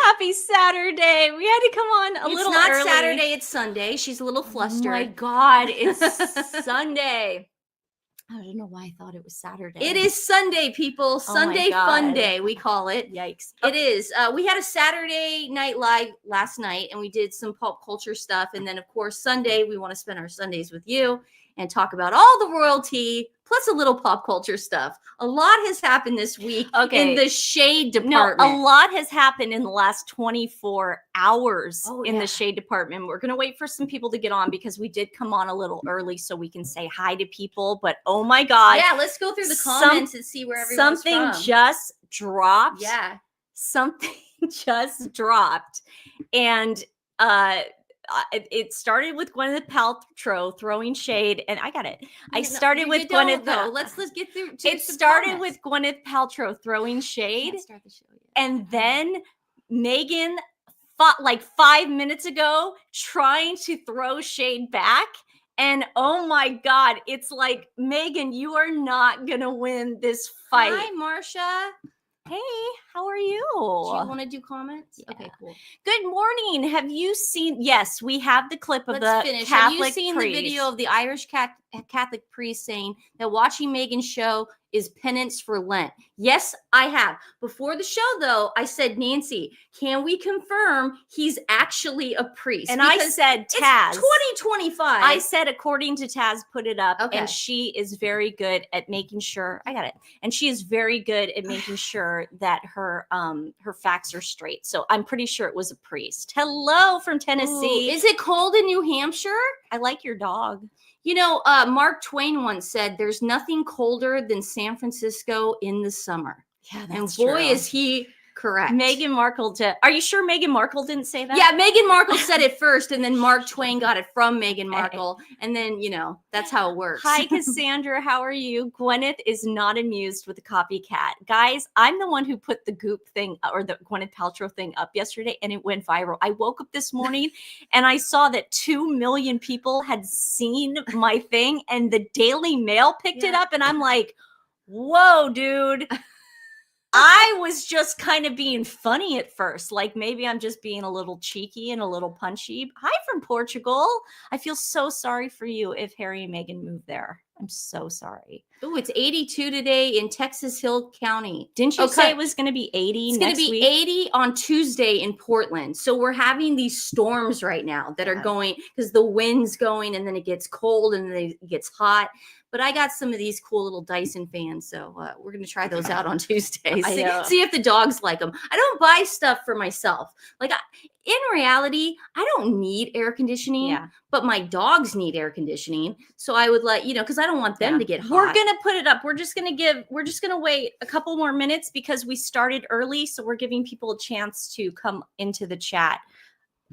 happy Saturday. We had to come on a little early. It's not Saturday, it's Sunday. She's a little flustered. Oh my God, it's Sunday. I don't know why I thought it was Saturday. It is Sunday, people. Sunday Fun Day, we call it. Yikes. It is. We had a Saturday Night Live last night, and we did some pop culture stuff. And then, of course, Sunday, we want to spend our Sundays with you and talk about all the royalty, plus a little pop culture stuff. A lot has happened this week in the shade department. No, a lot has happened in the last 24 hours in the shade department. We're going to wait for some people to get on because we did come on a little early so we can say hi to people. But oh my God. Yeah, let's go through the comments and see where everyone's from. Just dropped. Yeah. Something just dropped. And it started with Gwyneth Paltrow throwing shade, and I got it. I started with Gwyneth. Let's get through. It started with Gwyneth Paltrow throwing shade, start the show yet. And then Meghan fought like 5 minutes ago trying to throw shade back. And oh my God, it's like, Meghan, you are not gonna win this fight. Hi, Marsha. Hey, how are you? Do you want to do comments? Yeah. Okay, cool. Good morning. Have you seen? Yes, we have the clip of Let's the finish. Catholic Have you seen priest. the video of the Irish Catholic priest saying that watching Meghan's show is penance for Lent? Yes, I have. Before the show, though, I said, Nancy, can we confirm he's actually a priest? And I said, Taz. It's 2025. I said, according to Taz, put it up. Okay. And she is very good at making sure. I got it. And she is very good at making sure that her facts are straight. So I'm pretty sure it was a priest. Hello from Tennessee. Ooh, is it cold in New Hampshire? I like your dog. You know, Mark Twain once said, there's nothing colder than San Francisco in the summer. Yeah, that's true. And boy, is he correct. Meghan Markle are you sure Meghan Markle didn't say that? Yeah, Meghan Markle said it first, and then Mark Twain got it from Meghan Markle. And then, you know, that's how it works. Hi, Cassandra. How are you? Gwyneth is not amused with the copycat. Guys, I'm the one who put the Goop thing or the Gwyneth Paltrow thing up yesterday, and it went viral. I woke up this morning and I saw that 2 million people had seen my thing, and the Daily Mail picked it up, and I'm like, whoa, dude. I was just kind of being funny at first. Like maybe I'm just being a little cheeky and a little punchy. Hi from Portugal. I feel so sorry for you if Harry and Meghan move there. I'm so sorry. Oh, it's 82 today in Texas Hill County. Didn't you say it was going to be 80 It's next going to be week? 80 on Tuesday in Portland. So we're having these storms right now that are going because the wind's going and then it gets cold and then it gets hot. But I got some of these cool little Dyson fans, so we're going to try those out on Tuesday. See if the dogs like them. I don't buy stuff for myself. Like in reality, I don't need air conditioning, but my dogs need air conditioning. So I would let, because I don't want them to get hot. We're going to put it up. We're just going to wait a couple more minutes because we started early. So we're giving people a chance to come into the chat.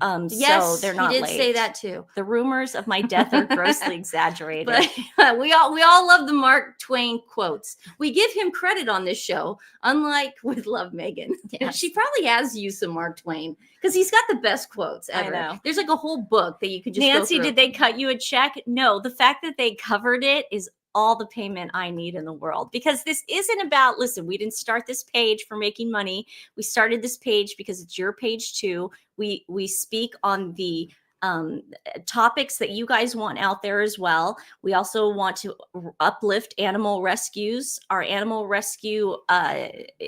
Yes, so they're not he did late. say that too. The rumors of my death are grossly exaggerated. But we all love the Mark Twain quotes. We give him credit on this show, unlike with Love Meghan. Yes. She probably has used some Mark Twain because he's got the best quotes ever. I know. There's like a whole book that you could just Nancy, go through. did they cut you a check? No, the fact that they covered it is all the payment I need in the world, because this isn't about, listen, we didn't start this page for making money. We started this page because it's your page too. We speak on the topics that you guys want out there as well. We also want to uplift animal rescues. Our animal rescue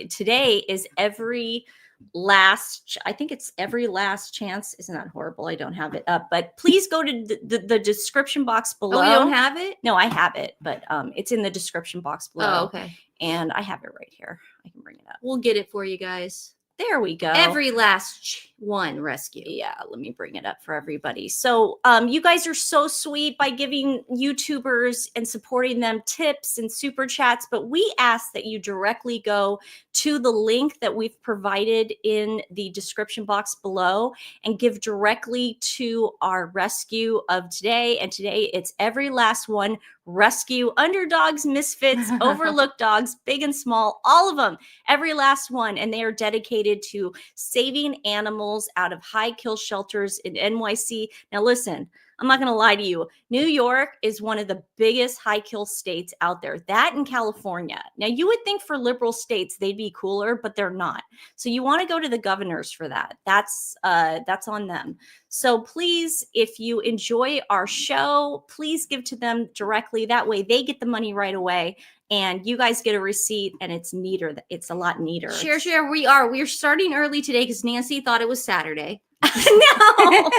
today is every last chance. Isn't that horrible? I don't have it up, but please go to the description box below. Oh, you don't have it? No, I have it, but it's in the description box below. Oh, okay. And I have it right here. I can bring it up. We'll get it for you guys. There we go. Every last one rescue. Yeah, let me bring it up for everybody. So you guys are so sweet by giving YouTubers and supporting them tips and super chats, but we ask that you directly go to the link that we've provided in the description box below and give directly to our rescue of today. And today it's every last one rescue underdogs, misfits, overlooked dogs, big and small, all of them, every last one. And they are dedicated to saving animals animals out of high kill shelters in NYC. Now, listen, I'm not going to lie to you. New York is one of the biggest high kill states out there. That in California. Now, you would think for liberal states they'd be cooler, but they're not. So you want to go to the governors for that. That's on them. So please, if you enjoy our show, please give to them directly. That way they get the money right away. And you guys get a receipt, and it's neater. It's a lot neater. Share. We're starting early today because Nancy thought it was Saturday. No.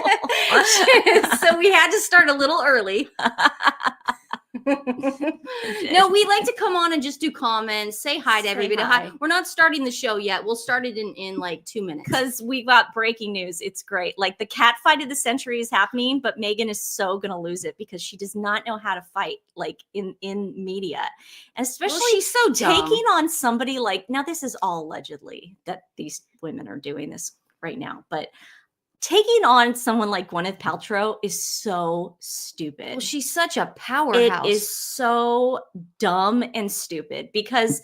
So we had to start a little early. No, we like to come on and just do comments, say hi to everybody. Hi. We're not starting the show yet. We'll start it in like 2 minutes. Because we got breaking news. It's great. Like the cat fight of the century is happening, but Meghan is so going to lose it because she does not know how to fight like in media. And especially she's so dumb. Taking on somebody like, now this is all allegedly that these women are doing this right now, but taking on someone like Gwyneth Paltrow is so stupid. Well, she's such a powerhouse. It is so dumb and stupid because,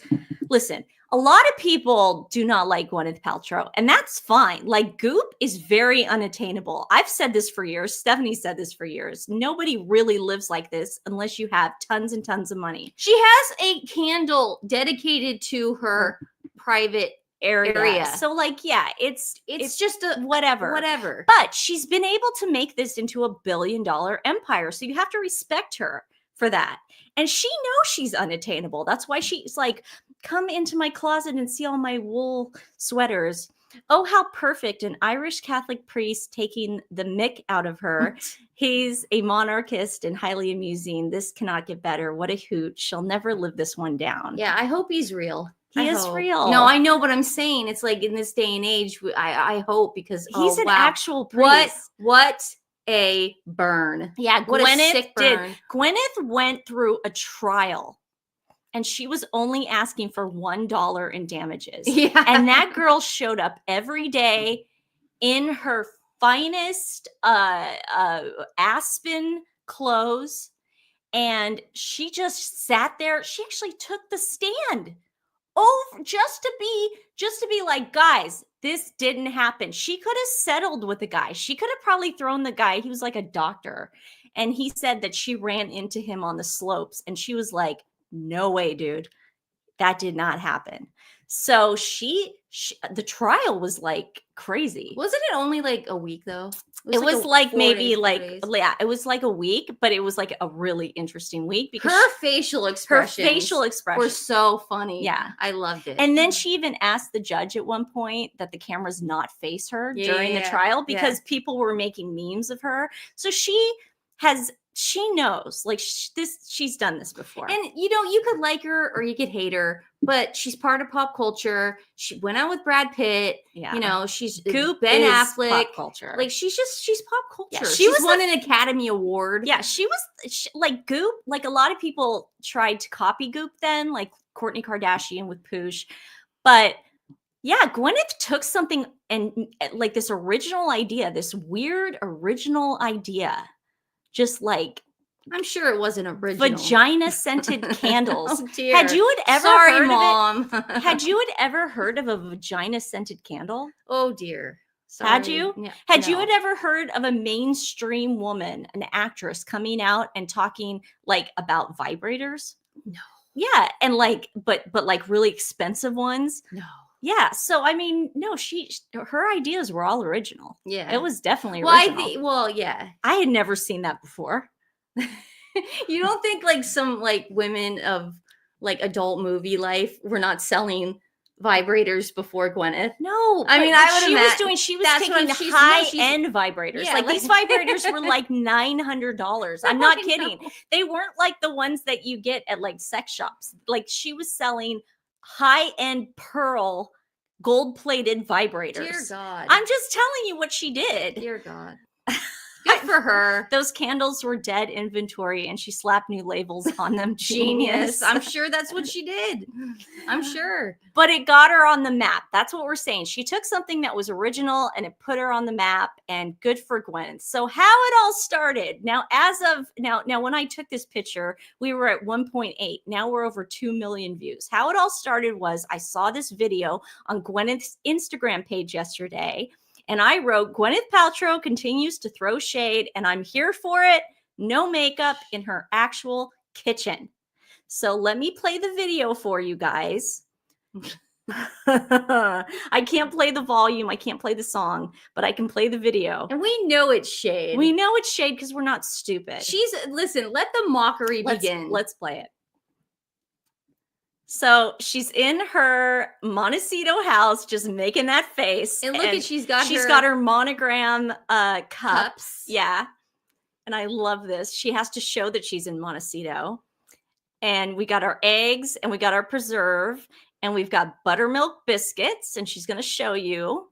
listen, a lot of people do not like Gwyneth Paltrow, and that's fine. Like, Goop is very unattainable. I've said this for years. Stephanie said this for years. Nobody really lives like this unless you have tons and tons of money. She has a candle dedicated to her private area. So like, yeah, it's just a whatever. But she's been able to make this into $1 billion empire. So you have to respect her for that. And she knows she's unattainable. That's why she's like, come into my closet and see all my wool sweaters. Oh, how perfect. An Irish Catholic priest taking the mick out of her. He's a monarchist and highly amusing. This cannot get better. What a hoot. She'll never live this one down. Yeah, I hope he's real. He is real. No, I know, but I'm saying it's like in this day and age, I hope because he's an actual priest. What a burn. Yeah, what a sick burn. Gwyneth went through a trial and she was only asking for $1 in damages. Yeah. And that girl showed up every day in her finest aspen clothes. And she just sat there. She actually took the stand. Oh, just to be like, guys, this didn't happen. She could have settled with the guy. She could have probably thrown the guy. He was like a doctor. And he said that she ran into him on the slopes. And she was like, no way, dude. That did not happen. So the trial was like crazy. Wasn't it only like a week though? It was like maybe like, yeah, it was like a week, but it was like a really interesting week because her facial expressions were so funny. Yeah. I loved it. And then she even asked the judge at one point that the cameras not face her during the trial because people were making memes of her. So she knows like she's done this before. And you could like her or you could hate her, but she's part of pop culture. She went out with Brad Pitt. Yeah. She's Goop Ben Affleck. Pop culture. Like she's pop culture. Yeah, she's won an Academy Award. Yeah, she like Goop. Like a lot of people tried to copy Goop then, like Kourtney Kardashian with Poosh. But yeah, Gwyneth took something and like this original idea, this weird original idea. Just like, I'm sure it wasn't original. Vagina scented candles. Oh, dear. Had you ever Sorry, heard Mom. of it? Had you ever heard of a vagina scented candle? Oh dear. Sorry. Had you? Yeah, Had you ever heard of a mainstream woman, an actress, coming out and talking like about vibrators? No. Yeah, and like, but like really expensive ones. No. Yeah, so I mean, no, her ideas were all original. Yeah, it was definitely original. Well, yeah, I had never seen that before. You don't think like some like women of like adult movie life were not selling vibrators before Gwyneth? No, I mean, she was taking high-end vibrators. Yeah, like these vibrators were like $900. I'm not kidding. They weren't like the ones that you get at like sex shops. Like she was selling high-end pearl gold-plated vibrators. Dear God. I'm just telling you what she did. Dear God. Good for her. Those candles were dead inventory and she slapped new labels on them. Genius. I'm sure that's what she did. I'm sure. But it got her on the map. That's what we're saying. She took something that was original and it put her on the map, and good for Gwen. So how it all started. Now, now when I took this picture, we were at 1.8. Now we're over 2 million views. How it all started was I saw this video on Gwyneth's Instagram page yesterday. And I wrote, Gwyneth Paltrow continues to throw shade, and I'm here for it. No makeup in her actual kitchen. So let me play the video for you guys. I can't play the volume. I can't play the song, but I can play the video. And we know it's shade. We know it's shade because we're not stupid. Listen, let the mockery begin. Let's play it. So she's in her Montecito house, just making that face. And look, she's got her monogram cups. Yeah. And I love this. She has to show that she's in Montecito. And we got our eggs and we got our preserve and we've got buttermilk biscuits, and she's going to show you.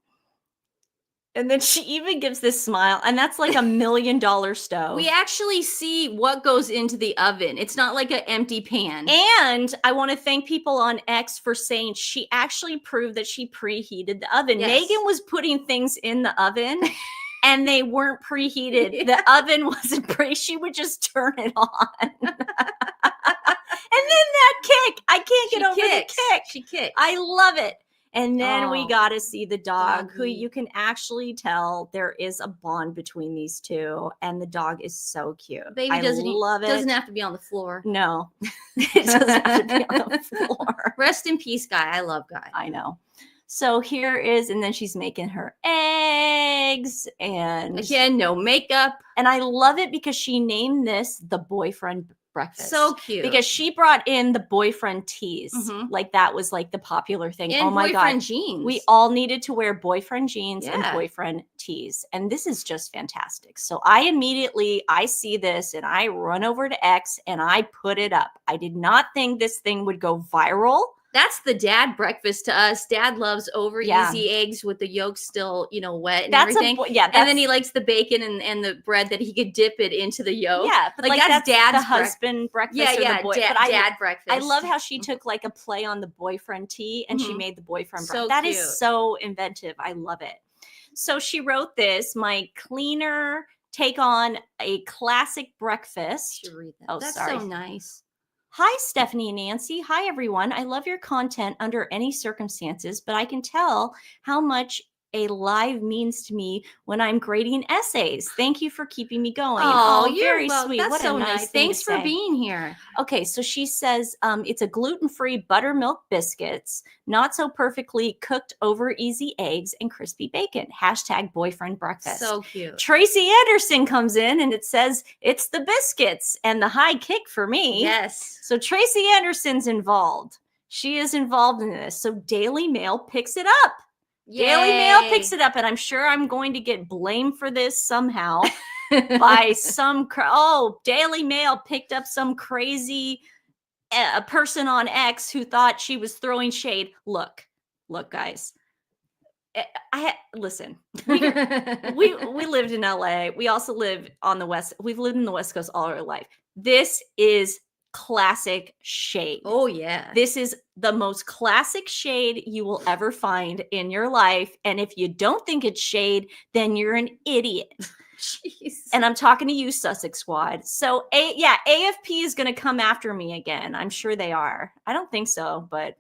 And then she even gives this smile, and that's like $1 million stove. We actually see what goes into the oven. It's not like an empty pan. And I want to thank people on X for saying she actually proved that she preheated the oven. Yes. Meghan was putting things in the oven and they weren't preheated. Yeah. The oven wasn't she would just turn it on. And then that kick, I can't get over the kick. She kicks. I love it. And then we got to see the dog, who you can actually tell there is a bond between these two. And the dog is so cute. Baby love it. Doesn't have to be on the floor. No, it doesn't have to be on the floor. Rest in peace, Guy. I love Guy. I know. So here is, and then she's making her eggs. And again, no makeup. And I love it because she named this the boyfriend breakfast. So cute. Because she brought in the boyfriend tees. Mm-hmm. Like that was like the popular thing. And oh my God. Jeans. We all needed to wear boyfriend jeans and boyfriend tees. And this is just fantastic. So I see this and I run over to X and I put it up. I did not think this thing would go viral. That's the dad breakfast to us. Dad loves over easy eggs with the yolk still, wet and everything. And then he likes the bacon and the bread that he could dip it into the yolk. Yeah, but like that's dad's the husband breakfast. Yeah, dad breakfast. I love how she took like a play on the boyfriend tea and she made the boyfriend breakfast. That is so inventive. I love it. So she wrote this, my cleaner take on a classic breakfast. You should read that. Oh, that's sorry. So nice. Hi, Stephanie and Nancy. Hi, everyone. I love your content under any circumstances, but I can tell how much a live means to me when I'm grading essays. Thank you for keeping me going. Oh, you're very sweet. That's what so a nice thing Thanks to for say. being here. Okay, so she says it's a gluten-free buttermilk biscuits, not so perfectly cooked over easy eggs and crispy bacon. # boyfriend breakfast. So cute. Tracy Anderson comes in and it says it's the biscuits and the high kick for me. Yes. So Tracy Anderson's involved. She is involved in this. So Daily Mail picks it up. Yay. Daily Mail picks it up, and I'm sure I'm going to get blamed for this somehow by some. Daily Mail picked up some crazy person on X who thought she was throwing shade. Look, guys. Listen. We lived in LA. We also live on the West. We've lived in the West Coast all our life. This is classic shade. Oh yeah. This is the most classic shade you will ever find in your life. And if you don't think it's shade, then you're an idiot. Jeez. And I'm talking to you, Sussex Squad. So AFP is going to come after me again. I'm sure they are. I don't think so, but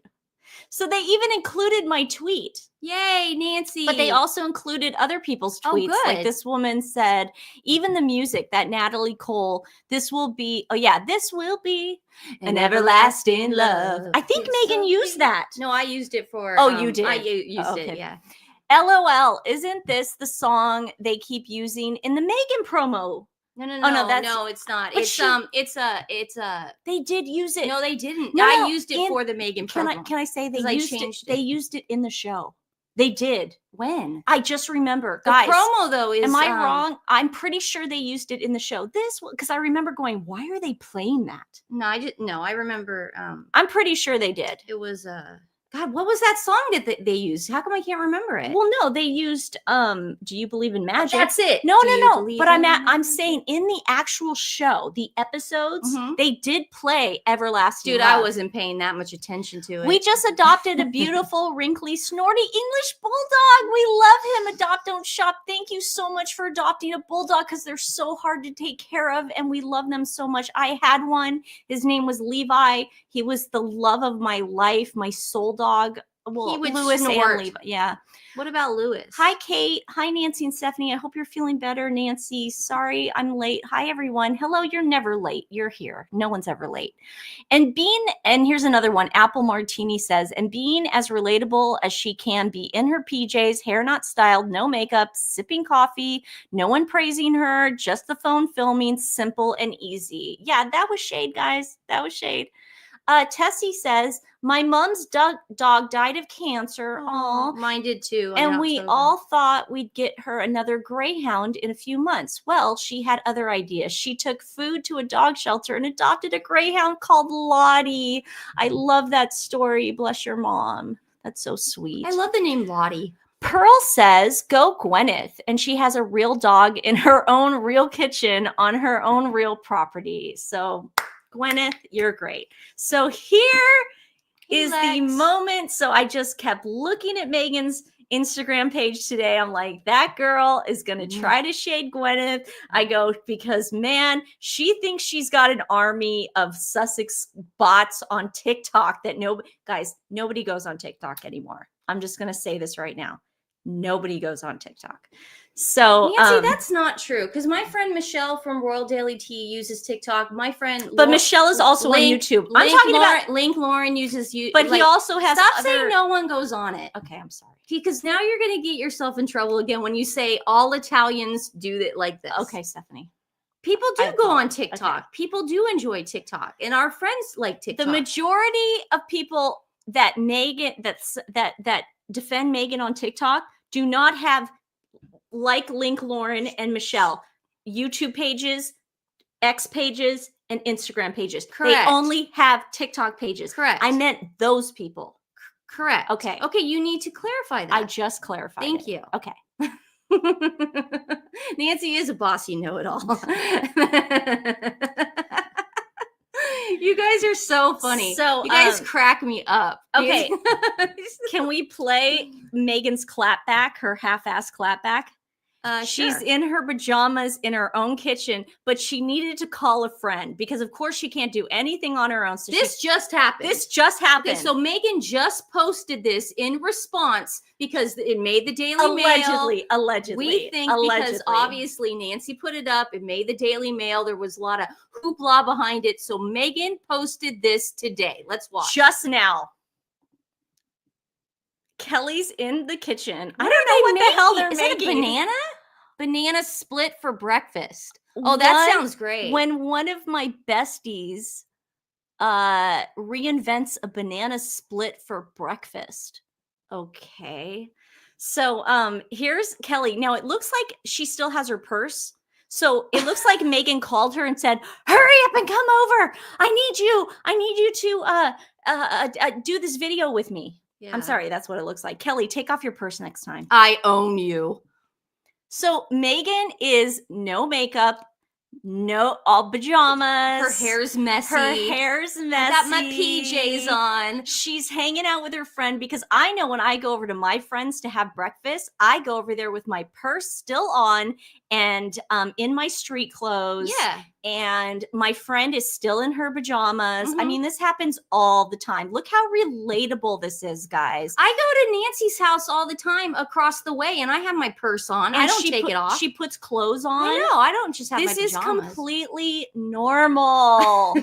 so they even included my tweet. Yay, Nancy. But they also included other people's tweets. Oh, good. Like this woman said, even the music, that Natalie Cole, this will be an everlasting love. I think Meghan used that. No, I used it for. Oh, you did? I used it, yeah. LOL, isn't this the song they keep using in the Meghan promo? No, it's not. It's They did use it. No, they didn't. No, I used it for the Meghan promo. Can I say they changed it? They used it in the show. They did. When? I just remember. The guys, promo though is. Am I wrong? I'm pretty sure they used it in the show. Because I remember going, why are they playing that? No, I remember. I'm pretty sure they did. It was God, what was that song that they used? How come I can't remember it? Well, no, they used Do You Believe in Magic? That's it. No. But I'm saying in the actual show, the episodes, they did play Everlasting Dude, Love. I wasn't paying that much attention to it. We just adopted a beautiful, wrinkly, snorty English bulldog. We love him. Adopt, don't shop. Thank you so much for adopting a bulldog because they're so hard to take care of and we love them so much. I had one. His name was Levi. He was the love of my life, my soul dog. well, would Lewis snort. and Levi. Yeah. What about Lewis? Hi, Kate. Hi, Nancy and Stephanie. I hope you're feeling better, Nancy. Sorry, I'm late. Hi, everyone. Hello, you're never late. You're here. No one's ever late. And here's another one. Apple Martini says, and being as relatable as she can be in her PJs, hair not styled, no makeup, sipping coffee, no one praising her, just the phone filming, simple and easy. Yeah, that was shade, guys. That was shade. Tessie says, my mom's dog died of cancer. Oh, mine did too. And we all thought we'd get her another greyhound in a few months. Well, she had other ideas. She took food to a dog shelter and adopted a greyhound called Lottie. I love that story. Bless your mom. That's so sweet. I love the name Lottie. Pearl says, go Gwyneth. And she has a real dog in her own real kitchen on her own real property. So Gwyneth, you're great. So here is the moment. So I just kept looking at Meghan's Instagram page today. I'm like, that girl is going to try to shade Gwyneth. I go, because man, she thinks she's got an army of Sussex bots on TikTok that nobody goes on TikTok anymore. I'm just going to say this right now. Nobody goes on TikTok. So Nancy, that's not true. Because my friend Michelle from Royal Daily Tea uses TikTok. My friend, but Michelle is also on YouTube. I'm talking about Link Lauren uses you, but he also has. Stop saying no one goes on it. Okay, I'm sorry. Because now you're going to get yourself in trouble again when you say all Italians do it like this. Okay, Stephanie. People do go on TikTok. Okay. People do enjoy TikTok, and our friends like TikTok. The majority of people that that defend Meghan on TikTok do not have, like Link Lauren and Michelle, YouTube pages, X pages, and Instagram pages. Correct. They only have TikTok pages. Correct. I meant those people. Correct. Okay. Okay, you need to clarify that. I just clarified. Thank you. Okay. Nancy is a bossy know-it-all. You guys are so funny. So you guys crack me up. Okay. Can we play Meghan's clapback, her half-ass clapback? She's in her pajamas in her own kitchen, but she needed to call a friend because, of course, she can't do anything on her own. So this just happened. This just happened. Okay, so Meghan just posted this in response because it made the Daily Mail. Allegedly. We think because obviously Nancy put it up. It made the Daily Mail. There was a lot of hoopla behind it. So Meghan posted this today. Let's watch. Just now. Kelly's in the kitchen. I don't know what the hell they're making. Is it a banana? Banana split for breakfast. Oh, that sounds great. When one of my besties reinvents a banana split for breakfast. Okay. So here's Kelly. Now it looks like she still has her purse. So it looks like Meghan called her and said, hurry up and come over. I need you to do this video with me. Yeah. I'm sorry, that's what it looks like. Kelly, take off your purse next time. I own you. So Meghan is no makeup, no all pajamas. Her hair's messy. I got my PJs on. She's hanging out with her friend because I know when I go over to my friends to have breakfast, I go over there with my purse still on and in my street clothes. Yeah. And my friend is still in her pajamas. I mean, this happens all the time. Look how relatable this is, guys. I go to Nancy's house all the time across the way, and I have my purse on. And I don't take it off. She puts clothes on. I know. I don't just have my pajamas. This is completely normal.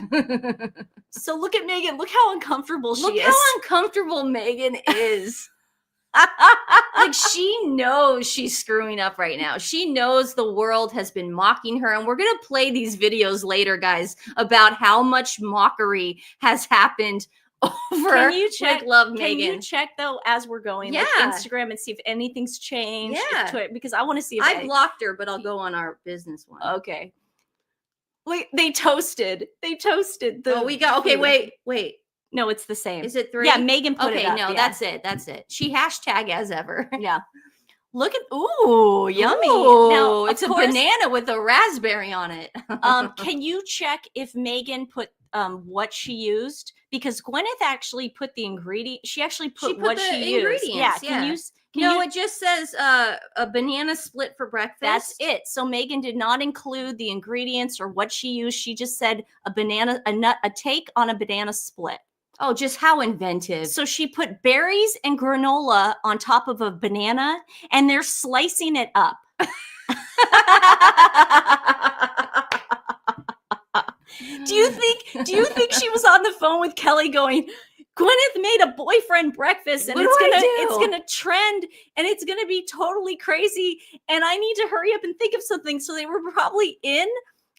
So look at Meghan. Look how uncomfortable she is. Look how uncomfortable Meghan is. Like she knows she's screwing up right now. She knows the world has been mocking her, and we're gonna play these videos later, guys, about how much mockery has happened over. Can you check? Love Meghan. Can you check though as we're going, like Instagram, and see if anything's changed? Yeah, because I want to see. If I blocked her, but I'll go on our business one. Okay. Wait, they toasted. The. Oh, we got. Okay, wait. No, it's the same. Is it 3? Yeah, Meghan put it up. No, that's it. She hashtag as ever. Yeah. Look at, ooh, yummy. Ooh, now, it's a banana with a raspberry on it. Can you check if Meghan put what she used? Because Gwyneth actually put the ingredient. She actually put what she used. Yeah. It just says a banana split for breakfast. That's it. So Meghan did not include the ingredients or what she used. She just said a take on a banana split. Oh, just how inventive. So she put berries and granola on top of a banana, and they're slicing it up. Do you think she was on the phone with Kelly going, Gwyneth made a boyfriend breakfast and it's gonna trend and it's gonna be totally crazy and I need to hurry up and think of something. So they were probably in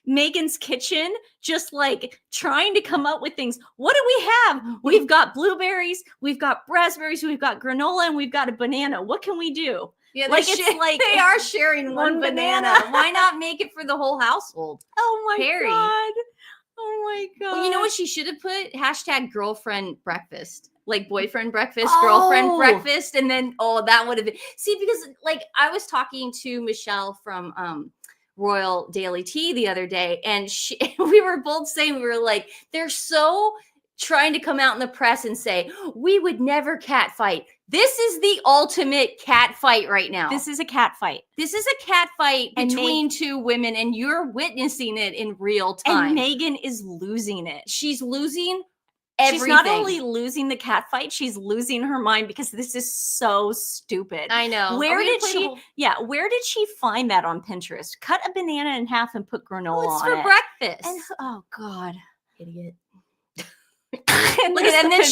Meghan's kitchen, just like trying to come up with things. What do we have? We've got blueberries, we've got raspberries, we've got granola, and we've got a banana. What can we do? Yeah, like it's like they are sharing one banana. Why not make it for the whole household? Oh my Harry. God. Oh my God. Well, you know what she should have put? Hashtag girlfriend breakfast. Like boyfriend breakfast, girlfriend breakfast. And then, that would have been. See, because like I was talking to Michelle from Royal Daily Tea the other day, and we were both saying, we were like, they're so trying to come out in the press and say, we would never cat fight. This is the ultimate cat fight right now. This is a cat fight. This is a cat fight between two women, and you're witnessing it in real time. And Meghan is losing it. She's losing everything. She's not only losing the cat fight, she's losing her mind because this is so stupid. I know. Where did she find that on Pinterest? Cut a banana in half and put granola on it. It's for breakfast. And oh God, idiot. and then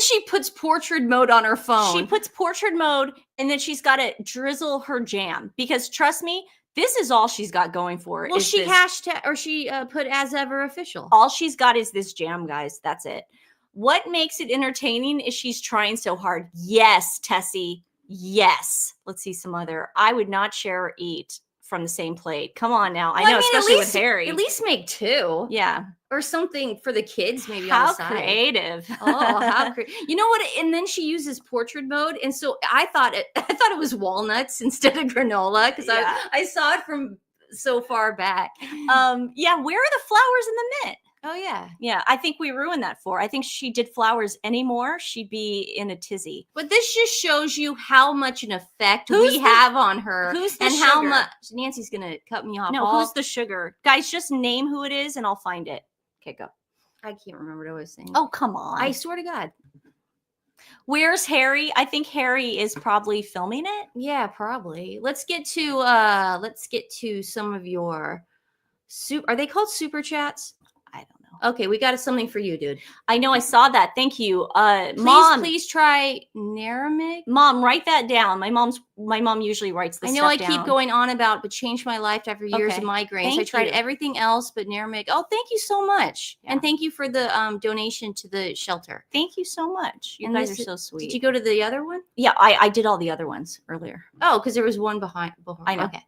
she puts portrait mode on her phone. She puts portrait mode, and then she's got to drizzle her jam because trust me, this is all she's got going for her. Well, she put as ever official. All she's got is this jam, guys. That's it. What makes it entertaining is she's trying so hard. Yes, Tessie. Yes. Let's see some other. I would not share or eat from the same plate. Come on now. I know, especially with Harry. At least make two. Yeah. Or something for the kids, maybe. How on the side. Creative. Oh, how creative. You know what? And then she uses portrait mode. And so I thought it was walnuts instead of granola because I saw it from so far back. Where are the flowers in the mint? Oh, yeah. Yeah, I think we ruined that for her. I think she did flowers anymore, she'd be in a tizzy. But this just shows you how much an effect we have on her. Who's the and sugar? How much Nancy's going to cut me off. No, who's the sugar? Guys, just name who it is and I'll find it. Okay, go. I can't remember what I was saying. Oh, come on. I swear to God. Where's Harry? I think Harry is probably filming it. Yeah, probably. Let's get to some of your are they called super chats? I don't know. Okay, we got something for you, dude. I know, I saw that. Thank you. Mom, please try Naramig. Mom, write that down. My mom usually writes this stuff down. I keep going on about, but changed my life after years of migraines. I tried everything else but Naramig. Oh, thank you so much. Yeah. And thank you for the donation to the shelter. Thank you so much. You guys are so sweet. Did you go to the other one? Yeah, I did all the other ones earlier. Oh, because there was one behind. I know. Okay.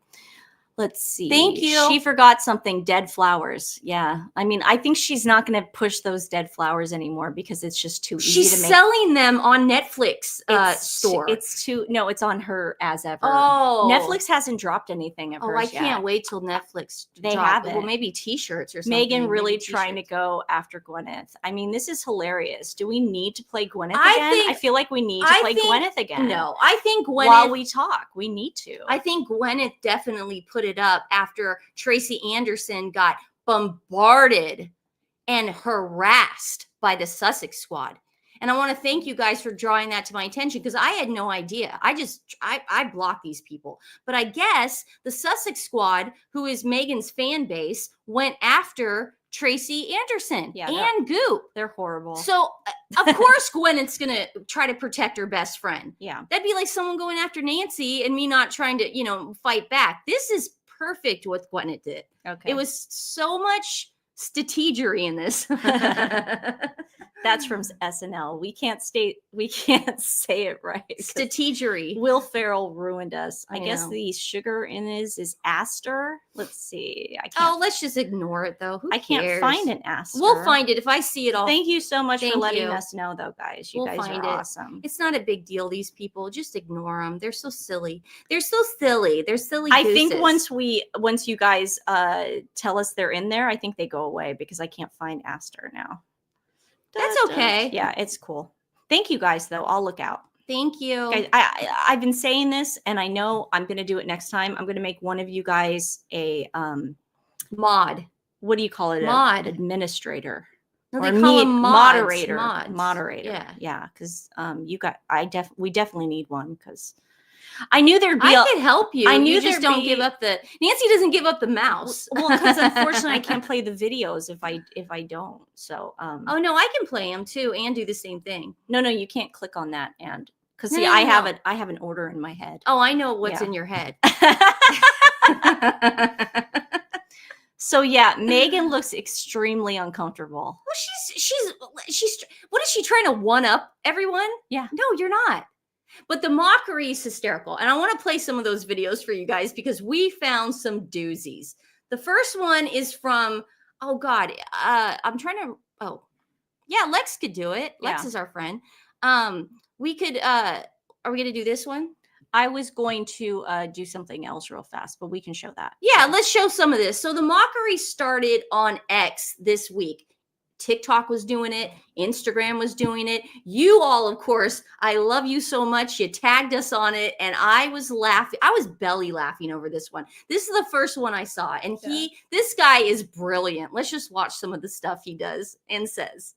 Let's see. Thank you. She forgot something. Dead flowers. Yeah. I mean, I think she's not going to push those dead flowers anymore because it's just too easy to make. She's selling them on Netflix store. It's on her as ever. Oh. Netflix hasn't dropped anything of hers yet. I can't wait till Netflix They have it. Well, maybe t-shirts or something. Meghan really trying to go after Gwyneth. I mean, this is hilarious. Do we need to play Gwyneth again? I feel like we need to play Gwyneth again. No, I think Gwyneth. While we talk, we need to. I think Gwyneth definitely put it up after Tracy Anderson got bombarded and harassed by the Sussex squad. And I want to thank you guys for drawing that to my attention because I had no idea. I blocked these people. But I guess the Sussex squad, who is Meghan's fan base, went after Tracy Anderson and Goop. They're horrible. So, of course, Gwyneth's going to try to protect her best friend. Yeah. That'd be like someone going after Nancy and me not trying to, fight back. This is perfect what Gwyneth did. Okay. It was so much strategery in this. That's from SNL. We can't say it right. Strategery. Will Ferrell ruined us. I guess know. the sugar in this is aster. Let's see. Let's just ignore it though. I can't find an aster. We'll find it if I see it all. Thank you so much for letting us know though, guys. We'll guys find are awesome. It's not a big deal. These people, just ignore them. They're so silly. They're silly. I think once you guys tell us they're in there, I think they go away because I can't find aster now. That's okay. Yeah, it's cool. Thank you guys, though. I'll look out. Thank you. Guys, I've been saying this, and I know I'm going to do it next time. I'm going to make one of you guys a mod. What do you call it? Mod. Administrator. No, they call them mods. Moderator. Yeah. Because we definitely need one because I knew there'd be. I could help you. I knew you just don't give up the. Nancy doesn't give up the mouse. Well, because unfortunately I can't play the videos if I don't. So. Oh no, I can play them too and do the same thing. No, you can't click on that and because see, I have an order in my head. Oh, I know what's in your head. So yeah, Meghan looks extremely uncomfortable. Well, she's. What is she trying to one up everyone? Yeah. No, you're not. But the mockery is hysterical, and I want to play some of those videos for you guys because we found some doozies. The first one is from. Oh God, I'm trying to. Oh, yeah, Lex could do it. Lex is our friend. We could. Are we gonna do this one? I was going to do something else real fast, but we can show that. Yeah, let's show some of this. So the mockery started on X this week. TikTok was doing it. Instagram was doing it. You all, of course, I love you so much. You tagged us on it, and I was laughing. I was belly laughing over this one. This is the first one I saw, and this guy is brilliant. Let's just watch some of the stuff he does and says.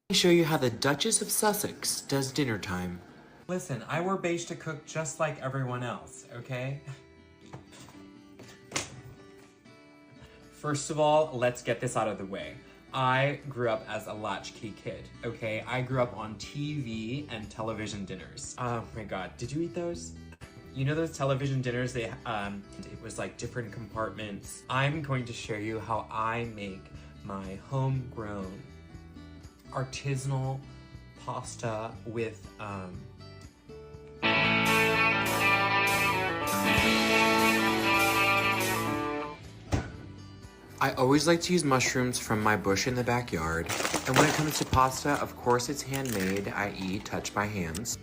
Let me show you how the Duchess of Sussex does dinner time. Listen, I wear beige to cook just like everyone else, okay? First of all, let's get this out of the way. I grew up as a latchkey kid, okay? I grew up on TV and television dinners. Oh my God, did you eat those? You know those television dinners, it was like different compartments. I'm going to show you how I make my homegrown artisanal pasta with, I always like to use mushrooms from my bush in the backyard. And when it comes to pasta, of course it's handmade, i.e. touched by hands.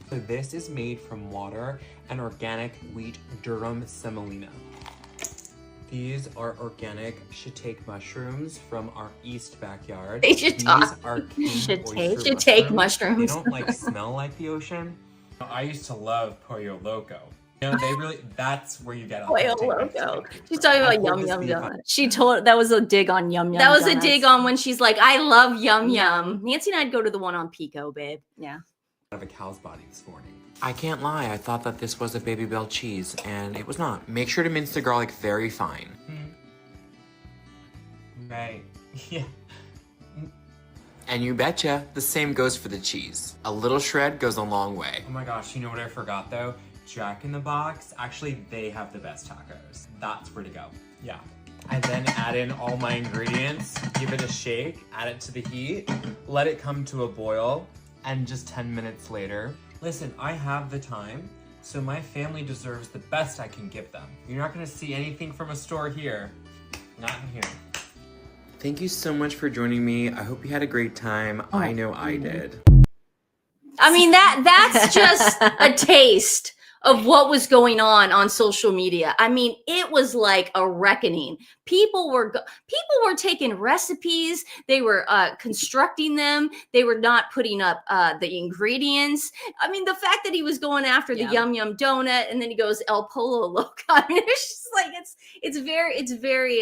So this is made from water and organic wheat durum semolina. These are organic shiitake mushrooms from our east backyard. These are shiitake mushrooms. They don't like smell like the ocean. I used to love Pollo Loco. You know, that's where you get Pollo Loco. She's talking about Yum Yum donuts. That was a dig on Yum Yum. That was a dig on when she's like, I love Yum Yum. Nancy and I'd go to the one on Pico, babe. Yeah. Out of a cow's body this morning. I can't lie, I thought that this was a Baby Bell cheese, and it was not. Make sure to mince the garlic very fine. Right. Yeah. And you betcha, the same goes for the cheese. A little shred goes a long way. Oh my gosh, you know what I forgot though? Jack in the Box, actually they have the best tacos. That's where to go. Yeah. I then add in all my ingredients, give it a shake, add it to the heat, let it come to a boil, and just 10 minutes later, listen, I have the time, so my family deserves the best I can give them. You're not gonna see anything from a store here. Not in here. Thank you so much for joining me. I hope you had a great time. I know I did. I mean, that's just a taste of what was going on social media. I mean, it was like a reckoning. People were taking recipes, they were constructing them, they were not putting up the ingredients. I mean, the fact that he was going after the Yum Yum donut and then he goes El Pollo Loco. I mean, it's just like it's very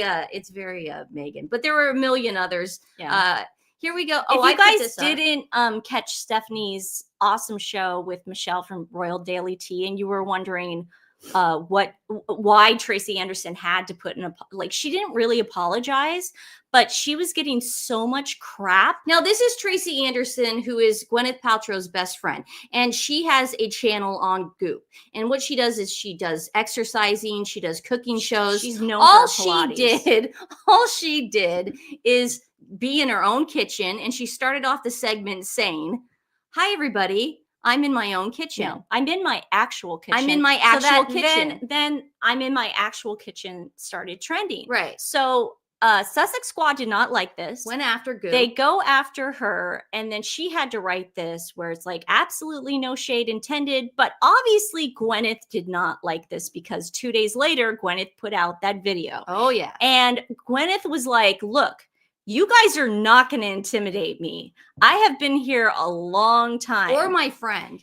Meghan. But there were a million others. Yeah. Here we go. Oh, if you guys didn't catch Stephanie's awesome show with Michelle from Royal Daily Tea, and you were wondering why Tracy Anderson had to put in she didn't really apologize, but she was getting so much crap. Now, this is Tracy Anderson, who is Gwyneth Paltrow's best friend, and she has a channel on Goop. And what she does is she does exercising, she does cooking shows. She's known for Pilates. All she did is be in her own kitchen, and she started off the segment saying, "Hi everybody, I'm in my own kitchen. No, I'm in my actual kitchen. I'm in my actual kitchen." Then I'm in my actual kitchen started trending. Right. So Sussex Squad did not like this. Went after Goop. They go after her, and then she had to write this where it's like absolutely no shade intended. But obviously Gwyneth did not like this because 2 days later, Gwyneth put out that video. Oh yeah. And Gwyneth was like, look, you guys are not going to intimidate me. I have been here a long time. Or my friend.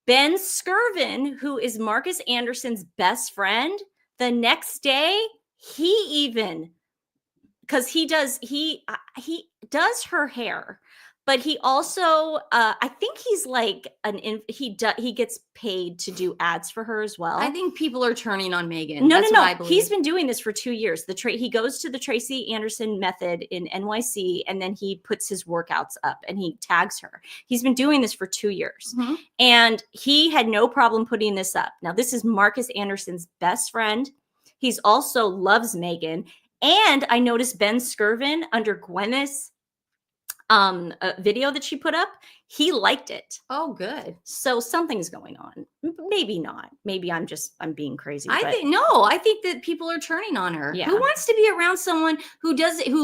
Ben Skirvin, who is Marcus Anderson's best friend, the next day, he even because he does her hair, but he also I think he's like he gets paid to do ads for her as well. I think people are turning on Meghan. No, That's no, what I no. believe. He's been doing this for 2 years. He goes to the Tracy Anderson method in NYC, and then he puts his workouts up and he tags her. He's been doing this for 2 years, Mhm. and he had no problem putting this up. Now, this is Marcus Anderson's best friend. He's also loves Meghan, and I noticed Ben Skirvin under Gwyneth's video that she put up, he liked it. Oh, good. So something's going on. Maybe not. Maybe I'm being crazy. I think that people are turning on her. Yeah. Who wants to be around someone who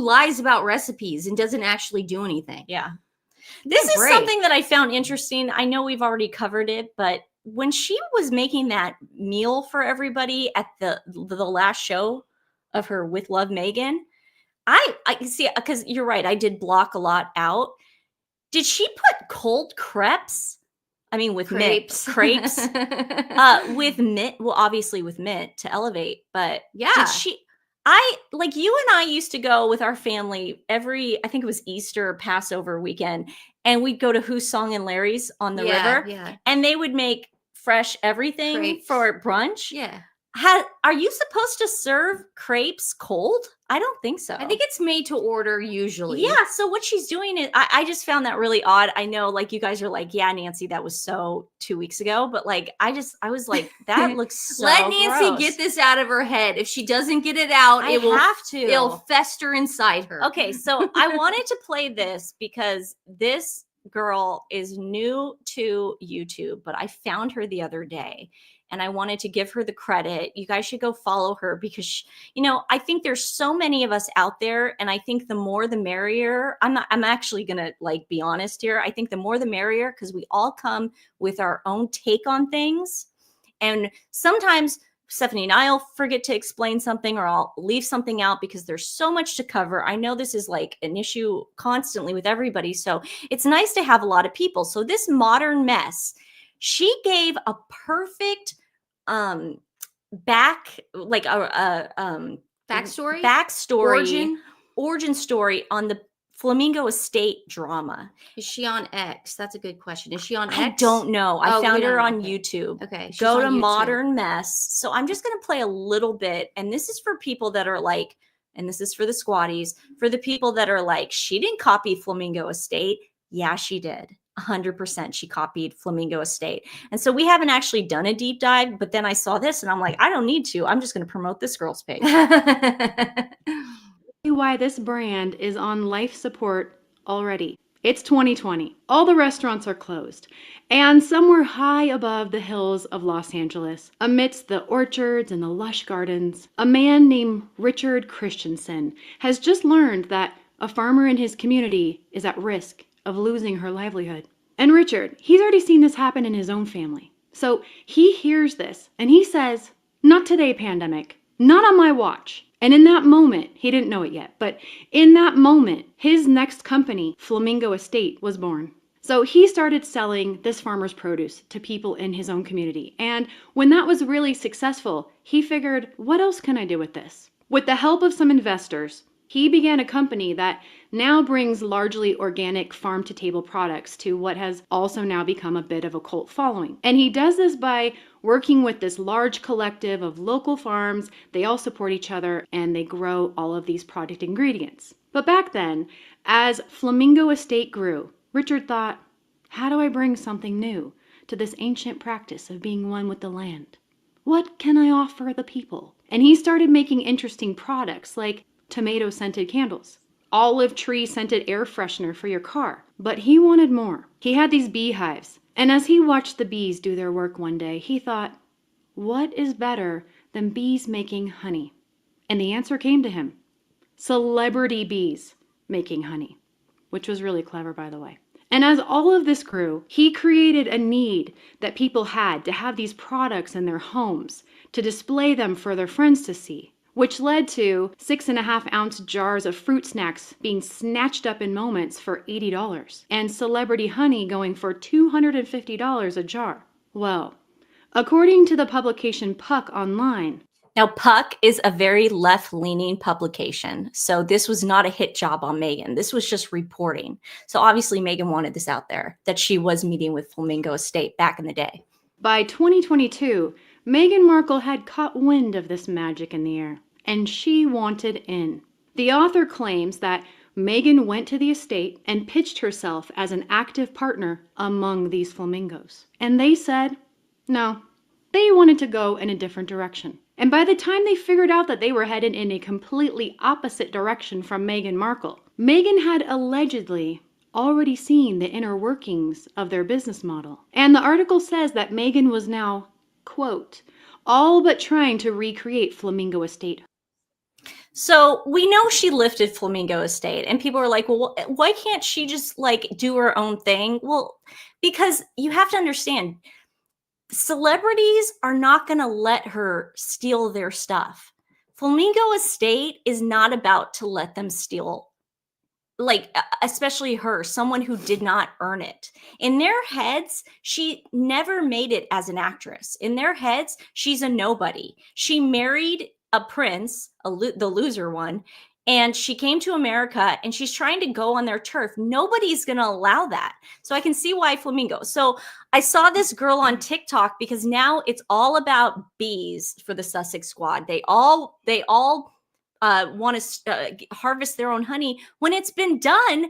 lies about recipes and doesn't actually do anything? Yeah. This is break. something that I found interesting. I know we've already covered it, but when she was making that meal for everybody at the last show of her With Love Meghan, I see, because you're right, I did block a lot out. Did she put cold crepes? I mean, with Crepes. crepes, with mint. Well, obviously with mint to elevate, but Yeah. did she? Like you and I used to go with our family I think it was Easter or Passover weekend, and we'd go to Who's Song and Larry's on the river, Yeah. and they would make fresh everything Crepes. for brunch. Yeah. Are you supposed to serve crepes cold? I don't think so. I think it's made to order usually. Yeah. So what she's doing is, I just found that really odd. I know, like, you guys are like, yeah, Nancy, that was so 2 weeks ago. But like, I was like, that looks so Let Nancy gross. get this out of her head. If she doesn't get it out, I have to. It'll fester inside her. Okay. So I wanted to play this because this girl is new to YouTube, but I found her the other day. And I wanted to give her the credit. You guys should go follow her because, I think there's so many of us out there. And I think the more the merrier. I'm actually going to be honest here. I think the more the merrier, because we all come with our own take on things. And sometimes Stephanie and I'll forget to explain something, or I'll leave something out because there's so much to cover. I know this is like an issue constantly with everybody. So it's nice to have a lot of people. So this modern mess, she gave a perfect backstory origin story on the Flamingo Estate drama. Is she on X? That's a good question. Is she on X? I don't know. I found her on Okay. YouTube. Okay. she's Go on to YouTube. Modern Mess. So I'm just going to play a little bit. And this is for people that are like, and this is for the squatties, for the people that are like, she didn't copy Flamingo Estate. Yeah, she did. 100% she copied Flamingo Estate. And so we haven't actually done a deep dive, but then I saw this and I'm like, I don't need to. I'm just going to promote this girl's page. Why this brand is on life support already. It's 2020. All the restaurants are closed. And somewhere high above the hills of Los Angeles, amidst the orchards and the lush gardens, a man named Richard Christensen has just learned that a farmer in his community is at risk of losing her livelihood. And Richard, he's already seen this happen in his own family. So he hears this and he says, "Not today, pandemic. Not on my watch." And in that moment, he didn't know it yet, but in that moment, his next company, Flamingo Estate, was born. So he started selling this farmer's produce to people in his own community. And when that was really successful, he figured, what else can I do with this? With the help of some investors, he began a company that now brings largely organic farm-to-table products to what has also now become a bit of a cult following. And he does this by working with this large collective of local farms. They all support each other and they grow all of these product ingredients. But back then, as Flamingo Estate grew, Richard thought, how do I bring something new to this ancient practice of being one with the land? What can I offer the people? And he started making interesting products like tomato-scented candles, olive tree-scented air freshener for your car. But he wanted more. He had these beehives. And as he watched the bees do their work one day, he thought, what is better than bees making honey? And the answer came to him. Celebrity bees making honey, which was really clever, by the way. And as all of this grew, he created a need that people had to have these products in their homes, to display them for their friends to see, which led to 6.5-ounce jars of fruit snacks being snatched up in moments for $80, and celebrity honey going for $250 a jar. Well, according to the publication Puck Online, Now, Puck is a very left-leaning publication, so this was not a hit job on Meghan. This was just reporting. So obviously Meghan wanted this out there, that she was meeting with Flamingo Estate back in the day. By 2022, Meghan Markle had caught wind of this magic in the air, and she wanted in. The author claims that Meghan went to the estate and pitched herself as an active partner among these flamingos. And they said, no, they wanted to go in a different direction. And by the time they figured out that they were headed in a completely opposite direction from Meghan Markle, Meghan had allegedly already seen the inner workings of their business model. And the article says that Meghan was now, quote, all but trying to recreate Flamingo Estate. So we know she lifted Flamingo Estate, and people are like, well, why can't she just like do her own thing? Well, because you have to understand, celebrities are not going to let her steal their stuff. Flamingo Estate is not about to let them steal, like, especially her, someone who did not earn it. In their heads, she never made it as an actress. In their heads, she's a nobody. She married a prince, the loser one, and she came to America and she's trying to go on their turf. Nobody's going to allow that. So I can see why Flamingo. So I saw this girl on TikTok, because now it's all about bees for the Sussex squad. They all want to harvest their own honey when it's been done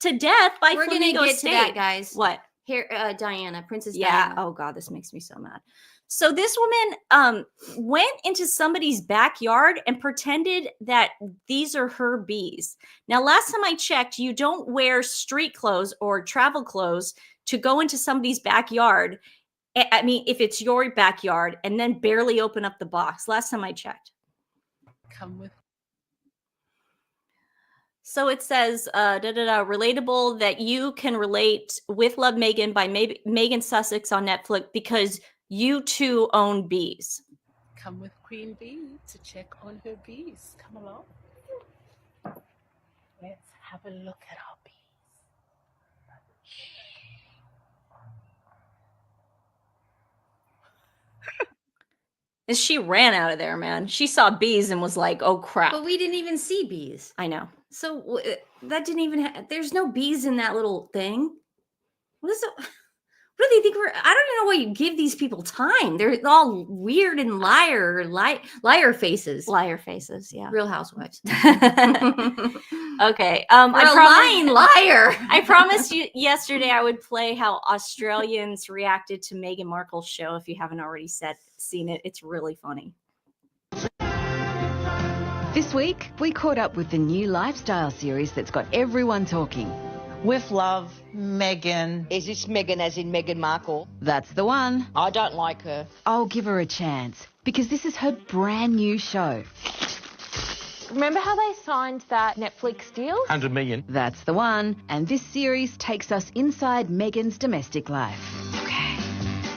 to death by We're Flamingo gonna get Estate. to that, guys. What? Here, Diana, Princess Yeah. Diana. Oh God, this makes me so mad. So this woman went into somebody's backyard and pretended that these are her bees. Now, last time I checked, you don't wear street clothes or travel clothes to go into somebody's backyard. I mean, if it's your backyard, and then barely open up the box. Last time I checked. Come with. So it says, relatable that you can relate with Love Meghan by Meghan Sussex on Netflix because you too own bees. Come with Queen Bee to check on her bees. Come along. Let's have a look at our bees. And she ran out of there, man. She saw bees and was like, oh crap. But we didn't even see bees. I know. So that didn't even there's no bees in that little thing. What is it? What do they think I don't even know why you give these people time. They're all weird and liar faces. Liar faces, yeah. Real Housewives. Okay. Lying liar. I promised you yesterday I would play how Australians reacted to Meghan Markle's show. If you haven't already seen it, it's really funny. This week, we caught up with the new lifestyle series that's got everyone talking. With love, Meghan. Is this Meghan as in Meghan Markle? That's the one. I don't like her. I'll give her a chance, because this is her brand new show. Remember how they signed that Netflix deal? 100 million. That's the one. And this series takes us inside Meghan's domestic life. Okay.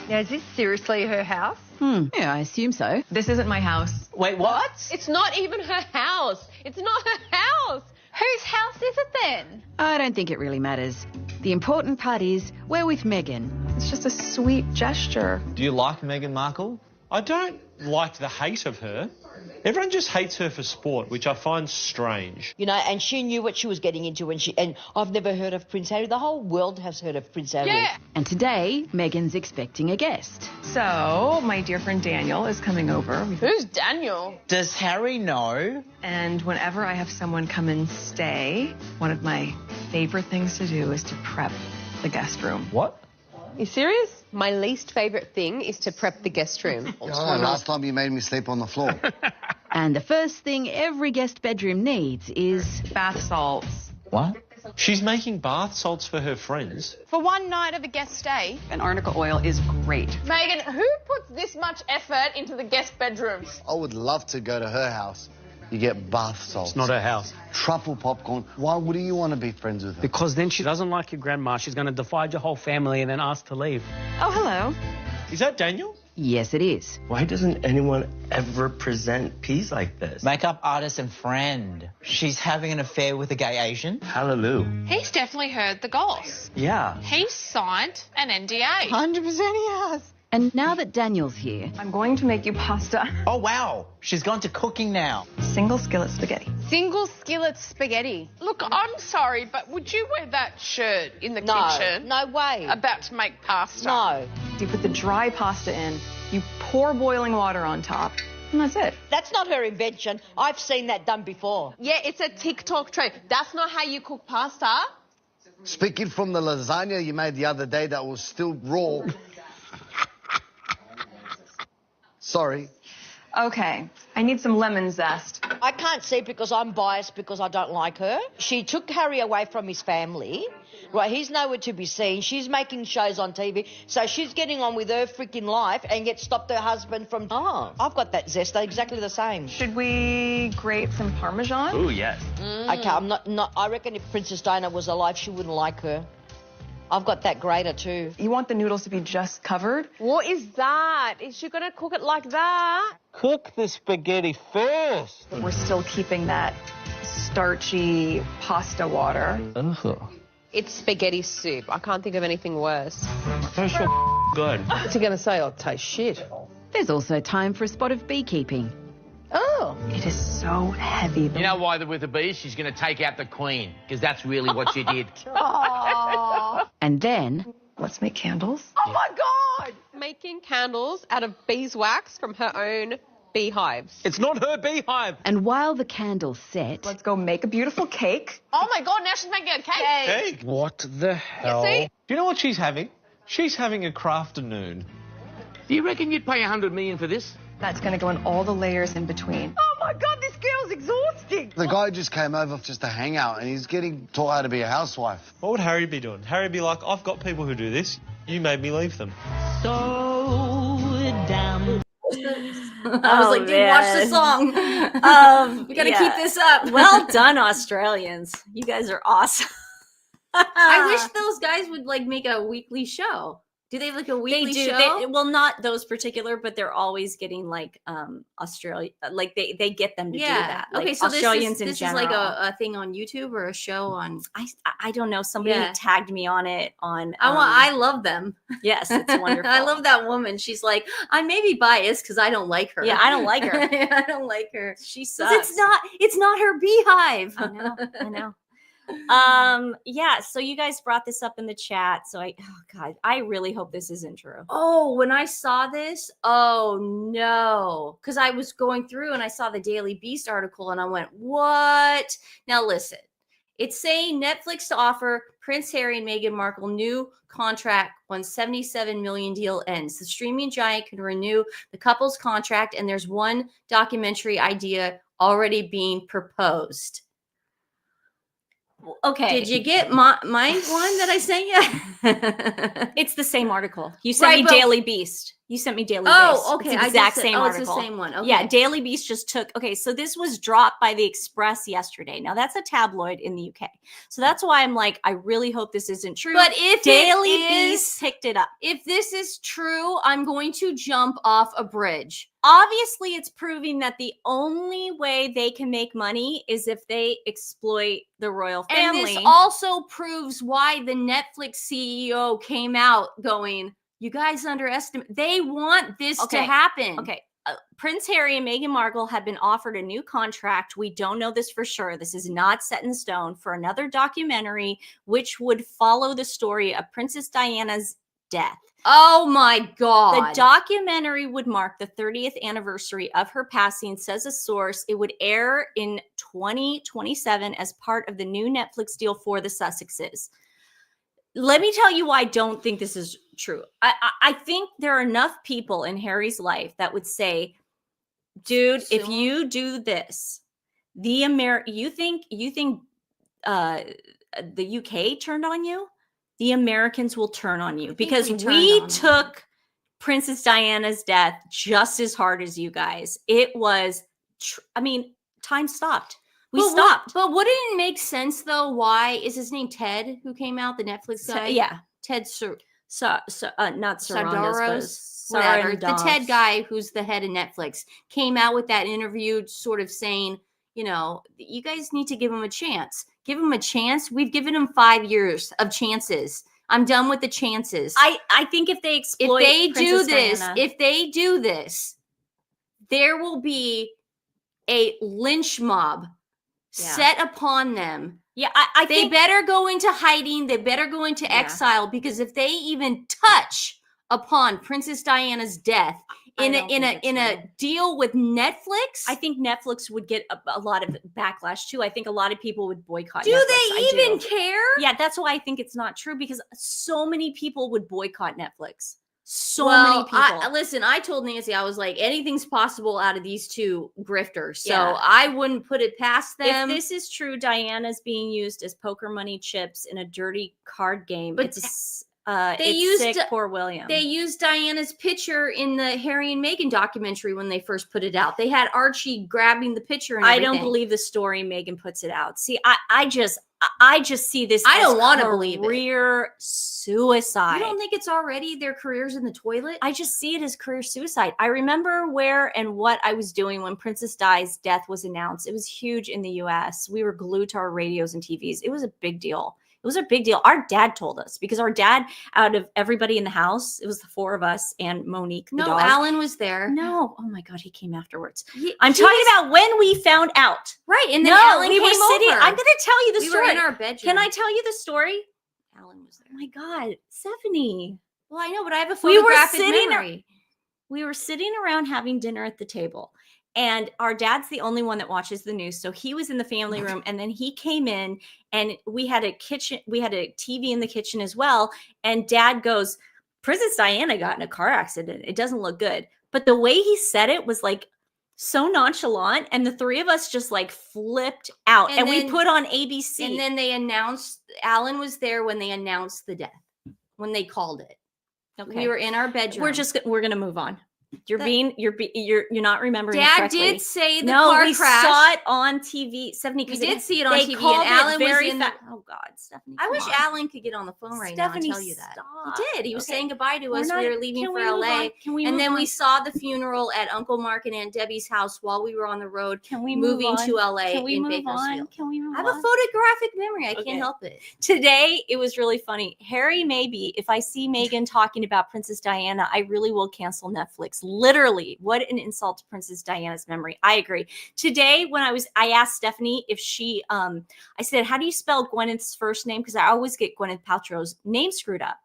Now, is this seriously her house? Yeah, I assume so. This isn't my house. Wait, what? It's not even her house. It's not her house. Whose house is it then? I don't think it really matters. The important part is we're with Meghan. It's just a sweet gesture. Do you like Meghan Markle? I don't like the hate of her. Everyone just hates her for sport, which I find strange. You know, and she knew what she was getting into, and I've never heard of Prince Harry. The whole world has heard of Prince Harry. Yeah. And today, Meghan's expecting a guest. So, my dear friend Daniel is coming over. Who's Daniel? Does Harry know? And whenever I have someone come and stay, one of my favorite things to do is to prep the guest room. What? You serious? My least favorite thing is to prep the guest room. Last time you made me sleep on the floor. And the first thing every guest bedroom needs is Bath salts. What? She's making bath salts for her friends. For one night of a guest stay. an arnica oil is great. Meghan, who puts this much effort into the guest bedrooms? I would love to go to her house. You get bath salts. It's not her house. Truffle popcorn. Why wouldn't you want to be friends with her? Because then she doesn't like your grandma. She's going to divide your whole family and then ask to leave. Oh, hello. Is that Daniel? Yes, it is. Why doesn't anyone ever present peas like this? Makeup artist and friend. She's having an affair with a gay Asian. Hallelujah. He's definitely heard the goss. Yeah. He signed an NDA. 100% he has. And now that Daniel's here, I'm going to make you pasta. Oh, wow. She's gone to cooking now. Single skillet spaghetti. Single skillet spaghetti. Look, I'm sorry, but would you wear that shirt in the kitchen? No way. About to make pasta? No. You put the dry pasta in, you pour boiling water on top, and that's it. That's not her invention. I've seen that done before. Yeah, it's a TikTok trend. That's not how you cook pasta. Speaking from the lasagna you made the other day that was still raw. Sorry. Okay, I need some lemon zest. I can't see because I'm biased because I don't like her. She took Harry away from his family. Right, he's nowhere to be seen. She's making shows on TV. So she's getting on with her freaking life and yet stopped her husband from... Oh, I've got that zest. They're exactly the same. Should we grate some Parmesan? Ooh, yes. Okay, I'm not... I reckon if Princess Diana was alive, she wouldn't like her. I've got that grater too. You want the noodles to be just covered? What is that? Is she going to cook it like that? Cook the spaghetti first. But we're still keeping that starchy pasta water. Ugh. It's spaghetti soup. I can't think of anything worse. That's so good. What's he going to say? I'll taste shit. there's also time for a spot of beekeeping. Oh, it is so heavy. You know why they're with the bees? She's going to take out the queen, because that's really what she did. And then... let's make candles. Oh, my God! Making candles out of beeswax from her own beehives. It's not her beehive. And while the candles set... let's go make a beautiful cake. Oh, my God, now she's making a cake. Cake? What the hell? see? Do you know what she's having? She's having a crafternoon. Do you reckon you'd pay $100 million for this? That's going to go in all the layers in between. Oh, my God, this girl's exhausting. The guy just came over just to hang out and he's getting taught how to be a housewife. What would Harry be doing? Harry would be like, I've got people who do this. You made me leave them. So damn. I was like, dude, watch the song. We gotta keep this up. Well done, Australians. You guys are awesome. I wish those guys would like make a weekly show. Do they have like a weekly They do. show? Well, not those particular, but they're always getting like Australia. Like they get them to do that. Like, okay, so Australians this in is like general. a thing on YouTube or a show on. I don't know. Somebody Yeah. tagged me on it on. I love them. Yes, it's wonderful. I love that woman. She's like, I may be biased because I don't like her. Yeah, I don't like her. I don't like her. She 'Cause sucks. It's not her beehive. I know. Yeah, so you guys brought this up in the chat. So I really hope this isn't true. Oh, when I saw this, oh no. Because I was going through and I saw the Daily Beast article and I went, what? Now listen, it's saying Netflix to offer Prince Harry and Meghan Markle new contract when $77 million deal ends. The streaming giant can renew the couple's contract, and there's one documentary idea already being proposed. Okay. Did you get my one that I sent you? It's the same article. You sent me but- Daily Beast. You sent me Daily Beast. Oh, okay. It's I the just exact said- same oh, it's article. the same one. Okay. Yeah, Daily Beast just took. Okay, so this was dropped by the Express yesterday. Now that's a tabloid in the UK. So that's why I'm like, I really hope this isn't true. But if Daily it is, Beast picked it up. If this is true, I'm going to jump off a bridge. Obviously, it's proving that the only way they can make money is if they exploit the royal family. And this also proves why the Netflix CEO came out going, you guys underestimate. They want this to happen. Okay. Prince Harry and Meghan Markle have been offered a new contract. We don't know this for sure. This is not set in stone, for another documentary, which would follow the story of Princess Diana's death. Oh my God. The documentary would mark the 30th anniversary of her passing, says a source. It would air in 2027 as part of the new Netflix deal for the Sussexes. Let me tell you why I don't think this is true. I think there are enough people in Harry's life that would say, dude, if you do this, you think the UK turned on you? The Americans will turn on you because we took Princess Diana's death just as hard as you guys. It was, time stopped. We stopped. But wouldn't it make sense though? Why is his name Ted, who came out, the Netflix guy? Yeah. Ted not Sarandos, but whatever. The Sarandos. Ted guy who's the head of Netflix came out with that interview sort of saying, you know, you guys need to give him a chance. Give him a chance. We've given him 5 years of chances. I'm done with the chances. I think if they exploit if they do this, there will be a lynch mob set upon them. Yeah, I they think better go into hiding. They better go into exile, because if they even touch upon Princess Diana's death in a deal with Netflix, I think Netflix would get a lot of backlash too. I think a lot of people would boycott. Do Netflix. they even care? Yeah, that's why I think it's not true, because so many people would boycott Netflix. So many people. Listen, I told Nancy, I was like, anything's possible out of these two grifters. So Yeah. I wouldn't put it past them. If this is true, Diana's being used as poker money chips in a dirty card game. But it's they it's used sick, poor William. They used Diana's picture in the Harry and Meghan documentary when they first put it out. They had Archie grabbing the picture and everything. I don't believe the story Meghan puts it out. See, I just see this. I don't want to believe it. Career suicide. You don't think it's already their careers in the toilet? I just see it as career suicide. I remember where and what I was doing when Princess Di's death was announced. It was huge in the US. We were glued to our radios and TVs. It was a big deal. It was a big deal. Our dad told us, because our dad, out of everybody in the house, it was the four of us and Monique, the dog. Alan was there. No. Oh my God, he came afterwards. I'm talking about when we found out. Right. And then Alan we came were sitting. over. I'm going to tell you the story. We were in our bedroom. Can I tell you the story? Alan was there. Oh my God, Stephanie. Well, I know, but I have a photographic memory. We were sitting around having dinner at the table. And our dad's the only one that watches the news. So he was in the family room, and then he came in, and we had a TV in the kitchen as well. And dad goes, Princess Diana got in a car accident. It doesn't look good. But the way he said it was like so nonchalant. And the three of us just like flipped out. And we put on ABC. And then they announced, Alan was there when they announced the death, when they called it. Okay. We were in our bedroom. We're going to move on. You're not remembering. Dad did say the car car we crashed. saw it on TV. Stephanie, We did see it on TV, and Alan was in. Oh God, Stephanie! I wish Alan could get on the phone right now and tell you that. He did. He was saying goodbye to us. We were leaving for LA, and then we saw the funeral at Uncle Mark and Aunt Debbie's house while we were on the road. Can we moving move on? to LA Can we in move Bakersfield? on? Can we move I have a on? photographic memory. I can't help it. Today, it was really funny. Harry, maybe if I see Meghan talking about Princess Diana, I really will cancel Netflix. Literally. What an insult to Princess Diana's memory. I agree. Today, when I asked Stephanie if she, I said, how do you spell Gwyneth's first name? Because I always get Gwyneth Paltrow's name screwed up.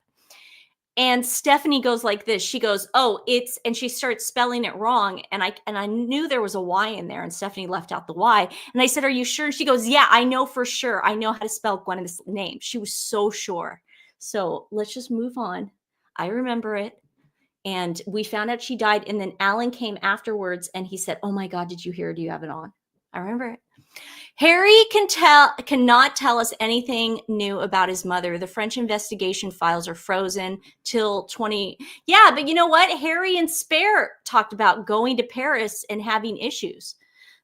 And Stephanie goes like this. She goes, oh, and she starts spelling it wrong. And I knew there was a Y in there, and Stephanie left out the Y. And I said, are you sure? She goes, yeah, I know for sure. I know how to spell Gwyneth's name. She was so sure. So let's just move on. I remember it. And we found out she died. And then Alan came afterwards and he said, oh my God, did you hear? Do you have it on? I remember it. Harry cannot tell us anything new about his mother. The French investigation files are frozen till Yeah, but you know what? Harry and Spare talked about going to Paris and having issues.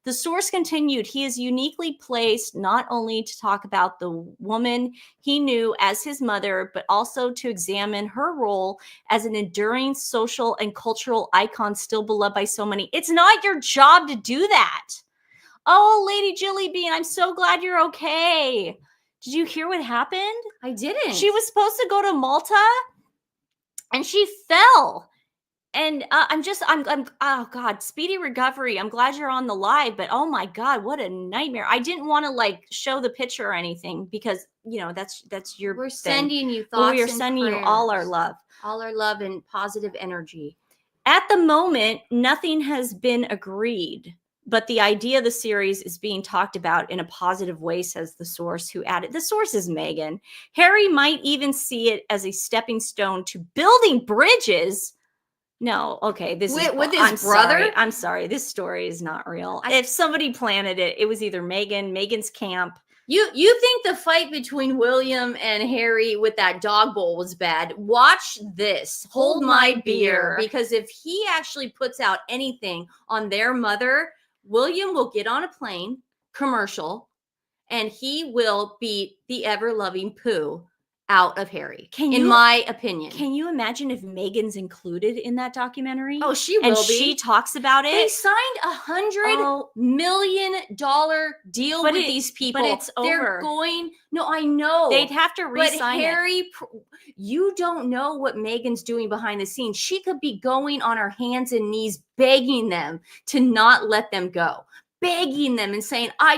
The source continued, he is uniquely placed not only to talk about the woman he knew as his mother, but also to examine her role as an enduring social and cultural icon still beloved by so many. It's not your job to do that. Oh, Lady Jilly Bean, I'm so glad you're okay. Did you hear what happened? I didn't. She was supposed to go to Malta and she fell. And I'm oh God, speedy recovery. I'm glad you're on the live, but oh my God, what a nightmare. I didn't want to like show the picture or anything because, you know, that's your We're thing. sending you thoughts. We are and sending prayers. you all our love. All our love and positive energy. At the moment, nothing has been agreed, but the idea of the series is being talked about in a positive way, says the source, who added, the source is Meghan. Harry might even see it as a stepping stone to building bridges. No, okay. This is with his brother. I'm sorry. This story is not real. If somebody planted it, it was either Meghan's camp. You think the fight between William and Harry with that dog bowl was bad? Watch this. Hold my beer. Because if he actually puts out anything on their mother, William will get on a plane, commercial, and he will beat the ever-loving poo out of Harry, in my opinion. Can you imagine if Meghan's included in that documentary? Oh, she will and be. She talks about it. They signed $100 million deal with these people. But it's over. They're going. No, I know. They'd have to re-sign But Harry, you don't know what Meghan's doing behind the scenes. She could be going on her hands and knees begging them to not let them go. Begging them and saying, I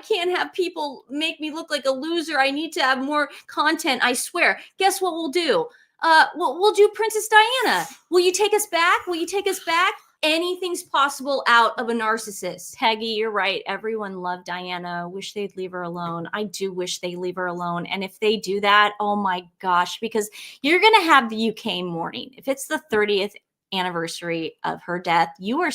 can't have people make me look like a loser. I need to have more content. I swear. Guess what we'll do? We'll do Princess Diana. Will you take us back? Will you take us back? Anything's possible out of a narcissist. Peggy, you're right. Everyone loved Diana. Wish they'd leave her alone. I do wish they leave her alone. And if they do that, oh my gosh, because you're going to have the UK mourning. If it's the 30th anniversary of her death, you're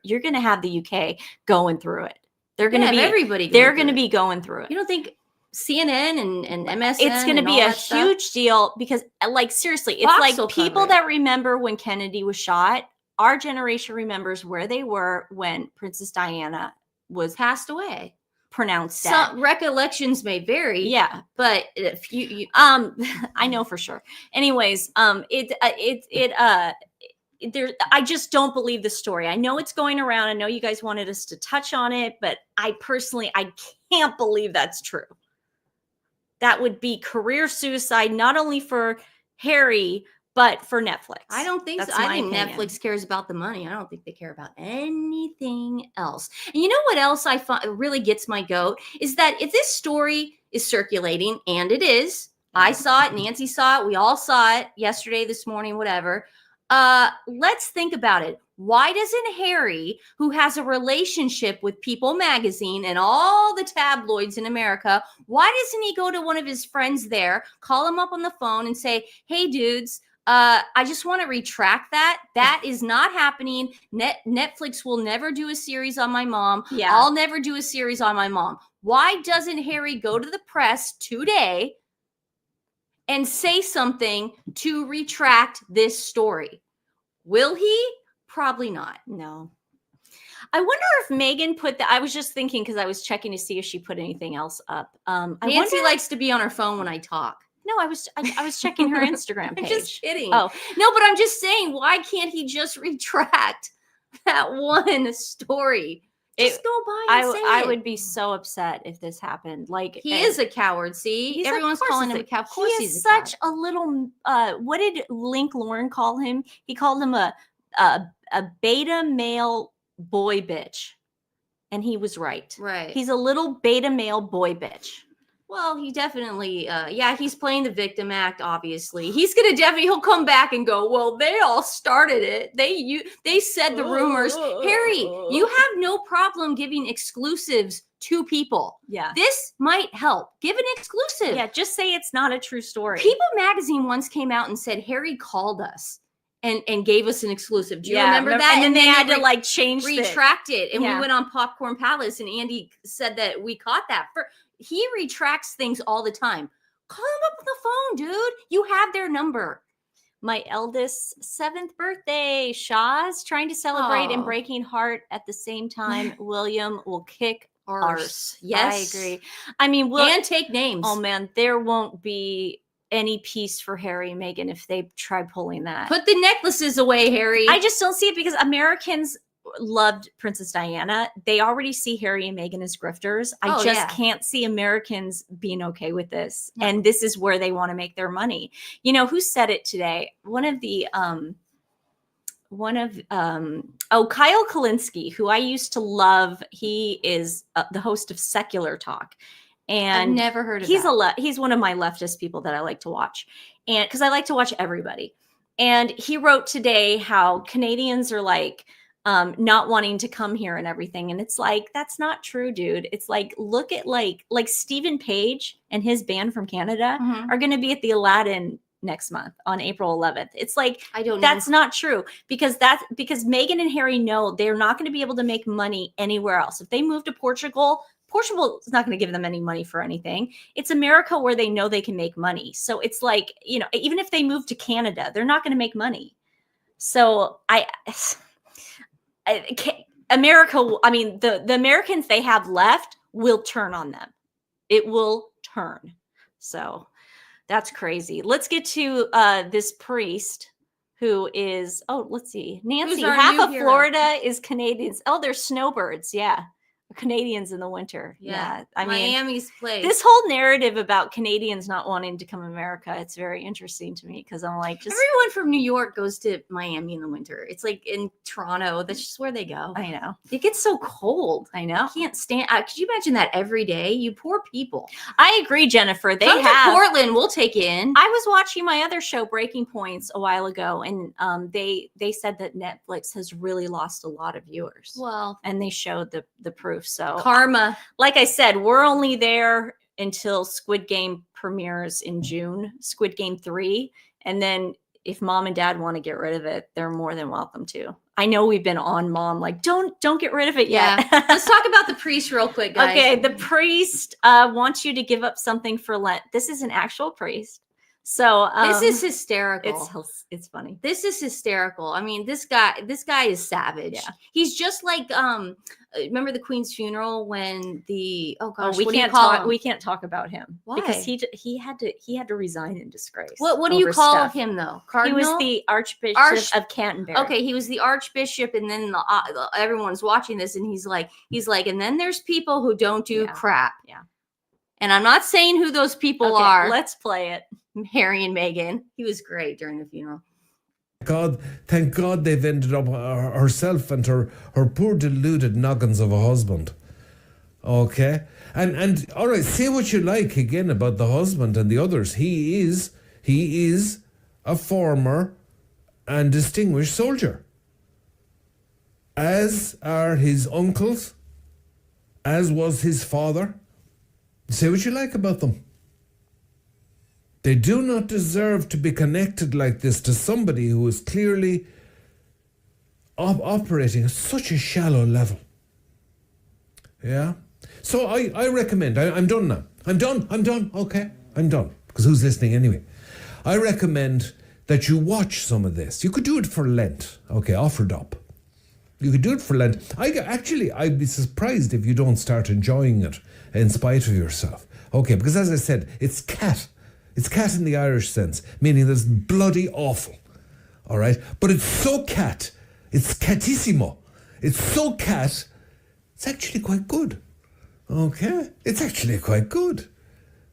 going to have the UK going through it. They're going to be everybody. They're going to be going through it. You don't think CNN and MSN? It's going to be a huge deal because, like, seriously, it's like people that remember when Kennedy was shot. Our generation remembers where they were when Princess Diana was passed away. Pronounced dead. Some recollections may vary. Yeah, but if you I know for sure. Anyways, I just don't believe the story. I know it's going around. I know you guys wanted us to touch on it, but I can't believe that's true. That would be career suicide, not only for Harry, but for Netflix. I don't think so. I think Netflix cares about the money. I don't think they care about anything else. And you know what else I find really gets my goat is that if this story is circulating, and it is, I saw it, Nancy saw it, we all saw it yesterday, this morning, whatever. Let's think about it. Why doesn't Harry, who has a relationship with People magazine and all the tabloids in America, why doesn't he go to one of his friends there, call him up on the phone and say, hey dudes, I just want to retract that. That is not happening. Netflix will never do a series on my mom. Yeah. I'll never do a series on my mom. Why doesn't Harry go to the press today and say something to retract this story? Will he? Probably not. No. I wonder if Meghan put I was just thinking because I was checking to see if she put anything else up. Nancy likes to be on her phone when I talk. No, I was checking her Instagram page. I'm just kidding. Oh, no, but I'm just saying, why can't he just retract that one story? Just go by and say I it. would be so upset if this happened. Like, he is a coward. See, everyone's calling him a coward. Of course, he's such a little. What did Link Lauren call him? He called him a beta male boy bitch, and he was right. Right. He's a little beta male boy bitch. Well, he definitely, he's playing the victim act, obviously. He's going to he'll come back and go, well, they all started it. They said the rumors. Harry, you have no problem giving exclusives to people. Yeah. This might help. Give an exclusive. Yeah, just say it's not a true story. People magazine once came out and said, Harry called us and gave us an exclusive. Do you remember that? And then they had to like change retract it. And we went on Popcorn Palace and Andy said that we caught that. He retracts things all the time. Call him up on the phone, dude. You have their number. My eldest's 7th birthday. Shaw's trying to celebrate and breaking heart at the same time. William will kick arse. Yes. I agree. I mean, and take names. Oh man, there won't be any peace for Harry and Meghan if they try pulling that. Put the necklaces away, Harry. I just don't see it because Americans loved Princess Diana. They already see Harry and Meghan as grifters. I just can't see Americans being okay with this. No. And this is where they want to make their money. You know, who said it today? Kyle Kalinske, who I used to love. He is the host of Secular Talk. And I've never heard of he's one of my leftist people that I like to watch. And because I like to watch everybody. And he wrote today how Canadians are like, not wanting to come here and everything. And it's like, that's not true, dude. It's like, look at like Stephen Page and his band from Canada are going to be at the Aladdin next month on April 11th. It's like, I don't know. That's not true because Meghan and Harry know they're not going to be able to make money anywhere else. If they move to Portugal is not going to give them any money for anything. It's America where they know they can make money. So it's like, you know, even if they move to Canada, they're not going to make money. So America, I mean, the Americans they have left will turn on them. It will turn. So That's crazy. Let's get to this priest who is, let's see. Nancy, Who's our half new of hero? Florida is Canadians. Oh, they're snowbirds. Yeah. Canadians in the winter. Yeah. I mean, Miami's place. this whole narrative about Canadians not wanting to come to America, it's very interesting to me because I'm like, just everyone from New York goes to Miami in the winter. It's like in Toronto. That's just where they go. I know. It gets so cold. I know. I can't stand. Could you imagine that every day? You poor people. I agree, Jennifer. They Come have to Portland. We'll take you in. I was watching my other show, Breaking Points, a while ago, and they said that Netflix has really lost a lot of viewers. Well, and they showed the proof. So karma. Like I said, we're only there until Squid Game premieres in June, Squid Game 3, and then if mom and dad want to get rid of it, they're more than welcome to. I know we've been on mom, like don't get rid of it yet. Yeah. Let's talk about the priest real quick, guys. Okay, the priest wants you to give up something for Lent. This is an actual priest. So this is hysterical. It's funny. This is hysterical. I mean, this guy is savage. Yeah. He's just like remember the Queen's funeral when the we can't talk about him. Why? Because he had to resign in disgrace. What do you call him though? Cardinal? He was the Archbishop of Canterbury. Okay, he was the Archbishop, and then everyone's watching this, and he's like, and then there's people who don't do crap. Yeah. And I'm not saying who those people are. Let's play it. Harry and Meghan. He was great during the funeral. Thank God they've ended up herself and her poor deluded noggins of a husband. Okay? And all right, say what you like again about the husband and the others. He is a former and distinguished soldier. As are his uncles, as was his father. Say what you like about them. They do not deserve to be connected like this to somebody who is clearly operating at such a shallow level. Yeah? So I recommend, I'm done now. I'm done, okay? I'm done. Because who's listening anyway? I recommend that you watch some of this. You could do it for Lent, okay, offered up. You could do it for Lent. I'd be surprised if you don't start enjoying it in spite of yourself. Okay, because as I said, it's cat. It's cat in the Irish sense, meaning that's bloody awful. All right? But it's so cat. It's catissimo. It's so cat. It's actually quite good. Okay? It's actually quite good.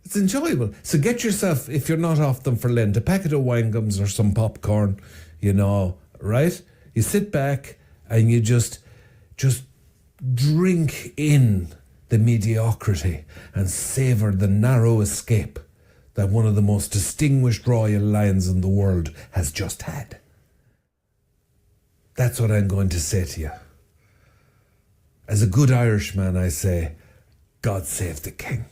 It's enjoyable. So get yourself, if you're not off them for Lent, a packet of wine gums or some popcorn, right? You sit back and you just drink in the mediocrity and savor the narrow escape that one of the most distinguished royal lions in the world has just had. That's what I'm going to say to you. As a good Irishman, I say, God save the king.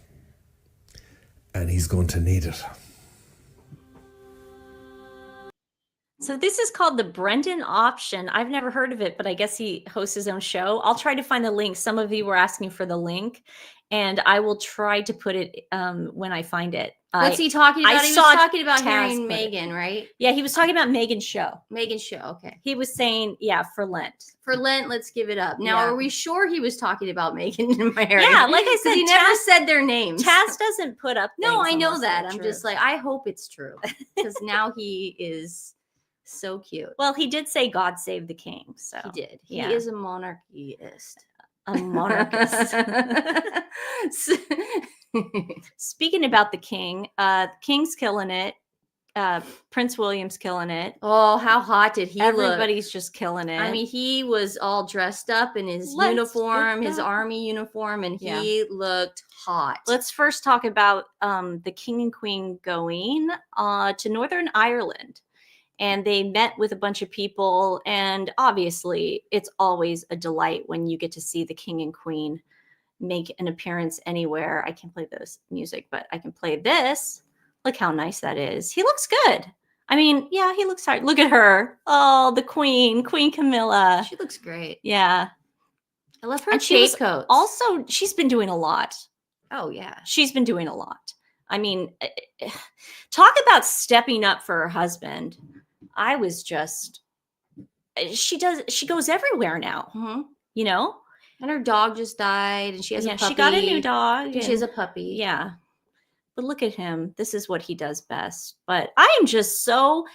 And he's going to need it. So this is called the Brendan Option. I've never heard of it, but I guess he hosts his own show. I'll try to find the link. Some of you were asking for the link, and I will try to put it when I find it. What's he talking about? He was talking about Harry and Meghan, right? Yeah, he was talking about Meghan's show. Meghan's show, okay. He was saying, for Lent. For Lent, let's give it up. Now, are we sure he was talking about Meghan and Harry? Yeah, like I said, he never said their names. Taz doesn't put up. No, I know that. I'm just like, I hope it's true because now he is so cute. Well, he did say God save the king. So he did. He is a monarchist. A monarchist. Speaking about the king, King's killing it. Prince William's killing it. Oh, how hot did he look? Everybody's just killing it. I mean, he was all dressed up in his uniform, his army uniform, and he looked hot. Let's first talk about the king and queen going to Northern Ireland. And they met with a bunch of people. And obviously, it's always a delight when you get to see the king and queen make an appearance anywhere. I can't play this music, but I can play this. Look how nice that is. He looks good. I mean, yeah, he looks hard. Look at her. Oh, the Queen Camilla. She looks great. Yeah. I love her coat. Also, she's been doing a lot. Oh, yeah. She's been doing a lot. I mean, talk about stepping up for her husband. I was just, she goes everywhere now, And her dog just died, and she has a puppy. She got a new dog. She has a puppy. Yeah. But look at him. This is what he does best. But I am just so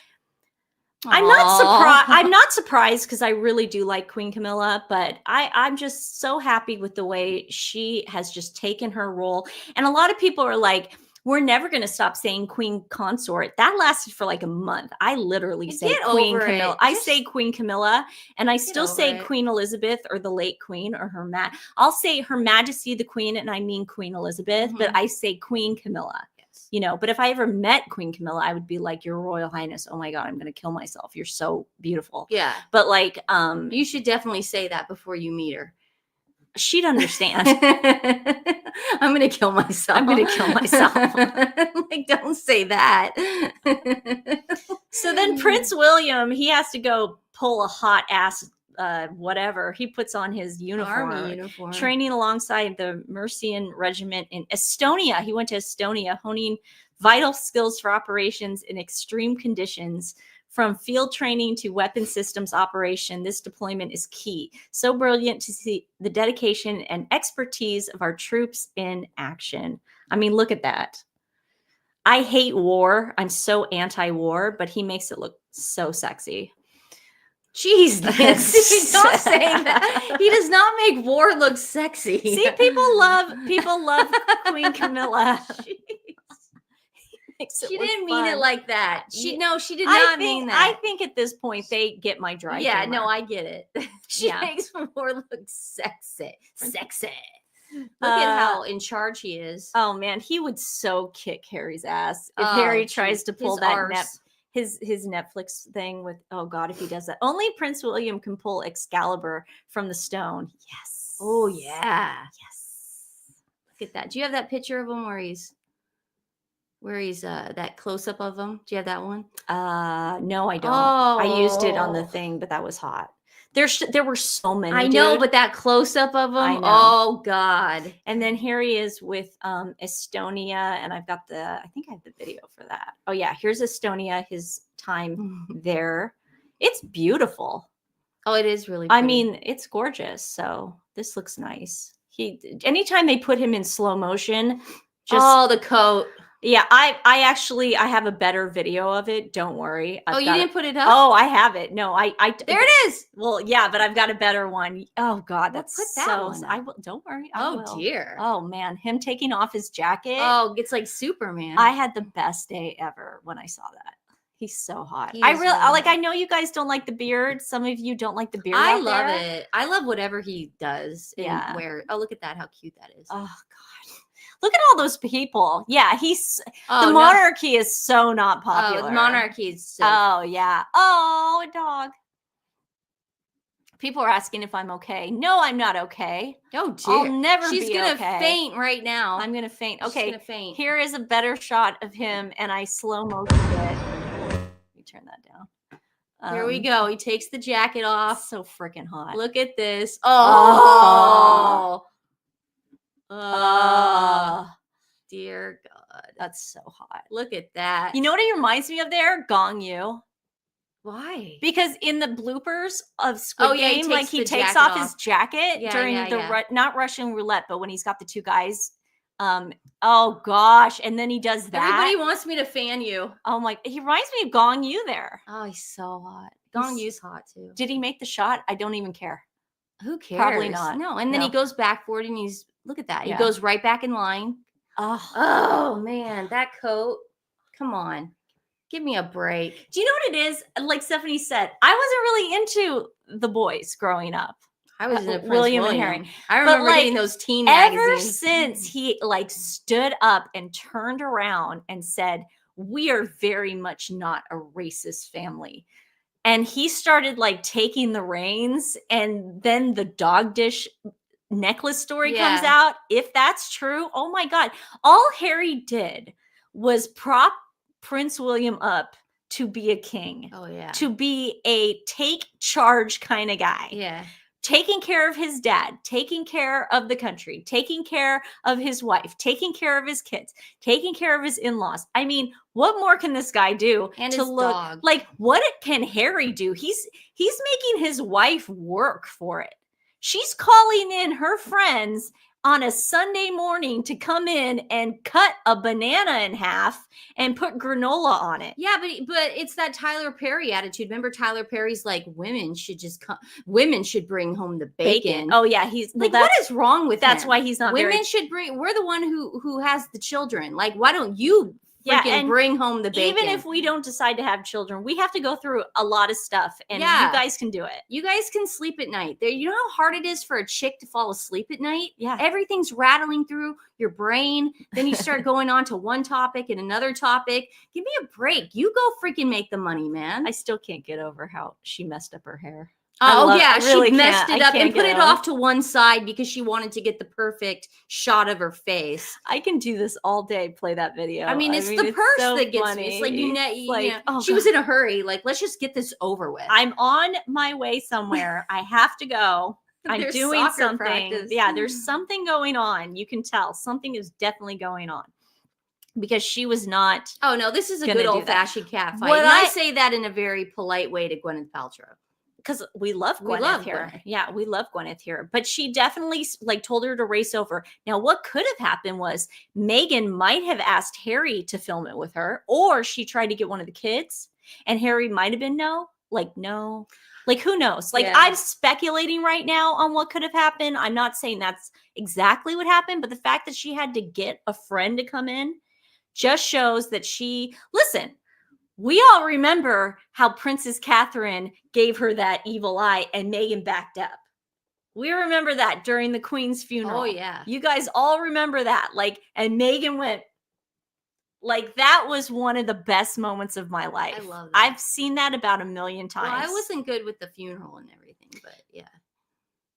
I'm not surprised. I'm not surprised because I really do like Queen Camilla, but I'm just so happy with the way she has just taken her role. And a lot of people are like, we're never going to stop saying Queen Consort. That lasted for like a month. I literally say Queen Camilla. I say Queen Camilla, and I still say Queen Elizabeth or the late Queen or I'll say Her Majesty the Queen, and I mean Queen Elizabeth, but I say Queen Camilla. You know, but if I ever met Queen Camilla, I would be like, Your Royal Highness, oh my God, I'm going to kill myself. You're so beautiful. Yeah. But like, you should definitely say that before you meet her. She'd understand. I'm going to kill myself. I'm going to kill myself. Like, don't say that. So then Prince William, he has to go pull a hot ass whatever. He puts on his Army uniform. Training alongside the Mercian Regiment in Estonia. He went to Estonia, honing vital skills for operations in extreme conditions. From field training to weapon systems operation, this deployment is key. So brilliant to see the dedication and expertise of our troops in action. I mean, look at that. I hate war. I'm so anti-war, but he makes it look so sexy. Jeez, Nancy, don't say that. He does not make war look sexy. See, people love Queen Camilla. She didn't mean it like that. She did not mean that. I think at this point they get my dry Yeah, humor. no, I get it. She makes war look sexy. Sexy. Look at how in charge he is. Oh man, he would so kick Harry's ass if Harry tries to pull that his Netflix thing with, oh God, if he does that. Only Prince William can pull Excalibur from the stone. Yes. Oh yeah. Yes. Look at that. Do you have that picture of him where he's that close up of him? Do you have that one? No, I don't. Oh. I used it on the thing, but that was hot. There were so many. I know, but that close up of him. Oh God. And then here he is with Estonia, and I think I have the video for that. Oh yeah, here's Estonia, his time there. It's beautiful. Oh, it is really pretty. I mean, it's gorgeous. So this looks nice. Anytime they put him in slow motion, the coat. Yeah, I have a better video of it. Don't worry. You didn't put it up? Oh, I have it. No, there it is. Well, yeah, but I've got a better one. Oh God, that's put that so. one up. I will. Don't worry. Dear. Oh man, him taking off his jacket. Oh, it's like Superman. I had the best day ever when I saw that. He's so hot. I really like. I know you guys don't like the beard. Some of you don't like the beard. I love it. I love whatever he does. Yeah. Oh, look at that! How cute that is. Oh God. Look at all those people. Yeah, the monarchy is so not popular. Oh, the monarchy is so. Oh yeah. Oh, a dog. People are asking if I'm okay. No, I'm not okay. Oh dear. I'll never She's be gonna okay. faint right now. I'm gonna faint. Okay. She's gonna faint. Here is a better shot of him, and I slow motion it. Let me turn that down. Here we go. He takes the jacket off. So freaking hot. Look at this. Oh. Dear God. That's so hot. Look at that. You know what he reminds me of there? Gong Yu. Why? Because in the bloopers of Squid Game, he takes off his jacket during not Russian roulette, but when he's got the two guys. Oh gosh, and then he does that. Everybody wants me to fan you. Oh my, he reminds me of Gong Yu there. Oh, he's so hot. Gong Yu's hot too. Did he make the shot? I don't even care. Who cares? Probably not. No, and then he goes back for it, and look at that. He goes right back in line. Oh man, that coat. Come on. Give me a break. Do you know what it is? Like Stephanie said, I wasn't really into the boys growing up. I was into William and Harry. I remember getting those teen magazines. Ever since he stood up and turned around and said, "We are very much not a racist family." And he started taking the reins, and then the dog dish necklace story comes out. If that's true, oh my God. All Harry did was prop Prince William up to be a king. Oh yeah. To be a take charge kind of guy. Yeah. Taking care of his dad, taking care of the country, taking care of his wife, taking care of his kids, taking care of his in-laws. I mean, what more can this guy do and to his look dog. like? What can Harry do? He's making his wife work for it. She's calling in her friends on a Sunday morning to come in and cut a banana in half and put granola on it. Yeah, but it's that Tyler Perry attitude. Remember, Tyler Perry's like, women should bring home the bacon. Oh yeah, he's like, what is wrong with that's him? why he's not. Women should bring. We're the one who has the children. Like, why don't you freaking bring home the bacon? Even if we don't decide to have children, we have to go through a lot of stuff, and you guys can do it. You guys can sleep at night. You know how hard it is for a chick to fall asleep at night? Yeah. Everything's rattling through your brain. Then you start going on to one topic and another topic. Give me a break. You go freaking make the money, man. I still can't get over how she messed up her hair. She messed it up and put it off to one side because she wanted to get the perfect shot of her face. I can do this all day. Play that video. I mean, it's the purse that gets me. It's like, she was in a hurry. Like, let's just get this over with. I'm on my way somewhere. I have to go. I'm doing something. Practice. Yeah, there's something going on. You can tell something is definitely going on. Because she was not. Oh no, this is a good old-fashioned cat fight. And I say that in a very polite way to Gwyneth Paltrow. Because we love Gwyneth here. Gwyneth. Yeah, we love Gwyneth here. But she definitely told her to race over. Now, what could have happened was Meghan might have asked Harry to film it with her, or she tried to get one of the kids, and Harry might have been no. Like, who knows? I'm speculating right now on what could have happened. I'm not saying that's exactly what happened, but the fact that she had to get a friend to come in just shows that listen, we all remember how Princess Catherine gave her that evil eye and Meghan backed up. We remember that during the Queen's funeral. Oh, yeah. You guys all remember that. And Meghan went, that was one of the best moments of my life. I love that. I've seen that about 1 million times. Well, I wasn't good with the funeral and everything, but yeah.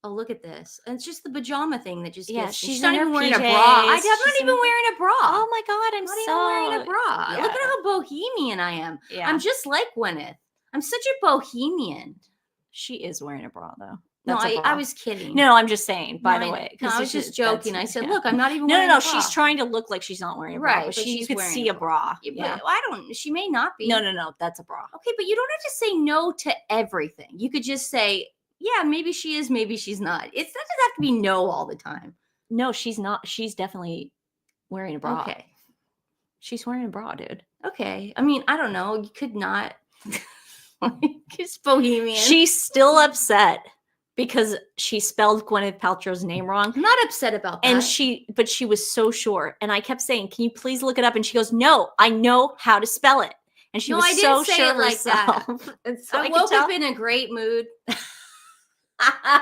Oh, look at this. And it's just the pajama thing that just gets she's not in even her wearing a PJs. bra. I'm not even wearing a bra. Oh my God, I'm not so even wearing a bra. Yeah. Look at how bohemian I am. Yeah. I'm just like Gwyneth. I'm such a bohemian. She is wearing a bra though. No, That's a bra. I was kidding. No, I'm just saying, by the way. No, I was just joking. I said, look, I'm not even No, wearing a bra. she's trying to look like she's not wearing a bra. Right, But but you she's could wearing see a a bra. Yeah, but she may not be. No, that's a bra. Okay, but you don't have to say no to everything. You could just say, yeah, maybe she is, maybe she's not. That doesn't have to be no all the time. No, she's not. She's definitely wearing a bra. Okay. She's wearing a bra, dude. Okay. I mean, I don't know. You could not. It's bohemian. She's still upset because she spelled Gwyneth Paltrow's name wrong. I'm not upset about that. And but she was so sure. And I kept saying, can you please look it up? And she goes, no, I know how to spell it. And she was I so didn't say sure it like that. And so I woke up in a great mood.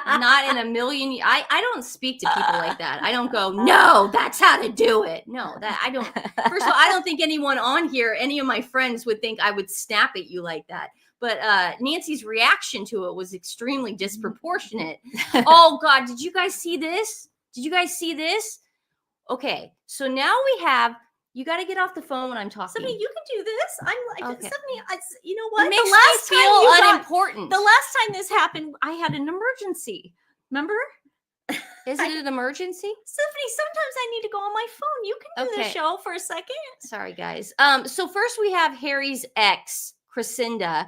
Not in a million. I don't speak to people like that. I don't go, no, that's how to do it. No, that I don't. First of all, I don't think anyone on here, any of my friends would think I would snap at you like that. But Nancy's reaction to it was extremely disproportionate. Oh God, did you guys see this? Okay, so now we have. You got to get off the phone when I'm talking. Stephanie, you can do this. I'm like, Okay. Stephanie, you know what? It makes me feel unimportant. The last time this happened, I had an emergency. Remember? Is it an emergency? Stephanie, sometimes I need to go on my phone. You can do the show for a second. Sorry, guys. So first we have Harry's ex, Crescinda,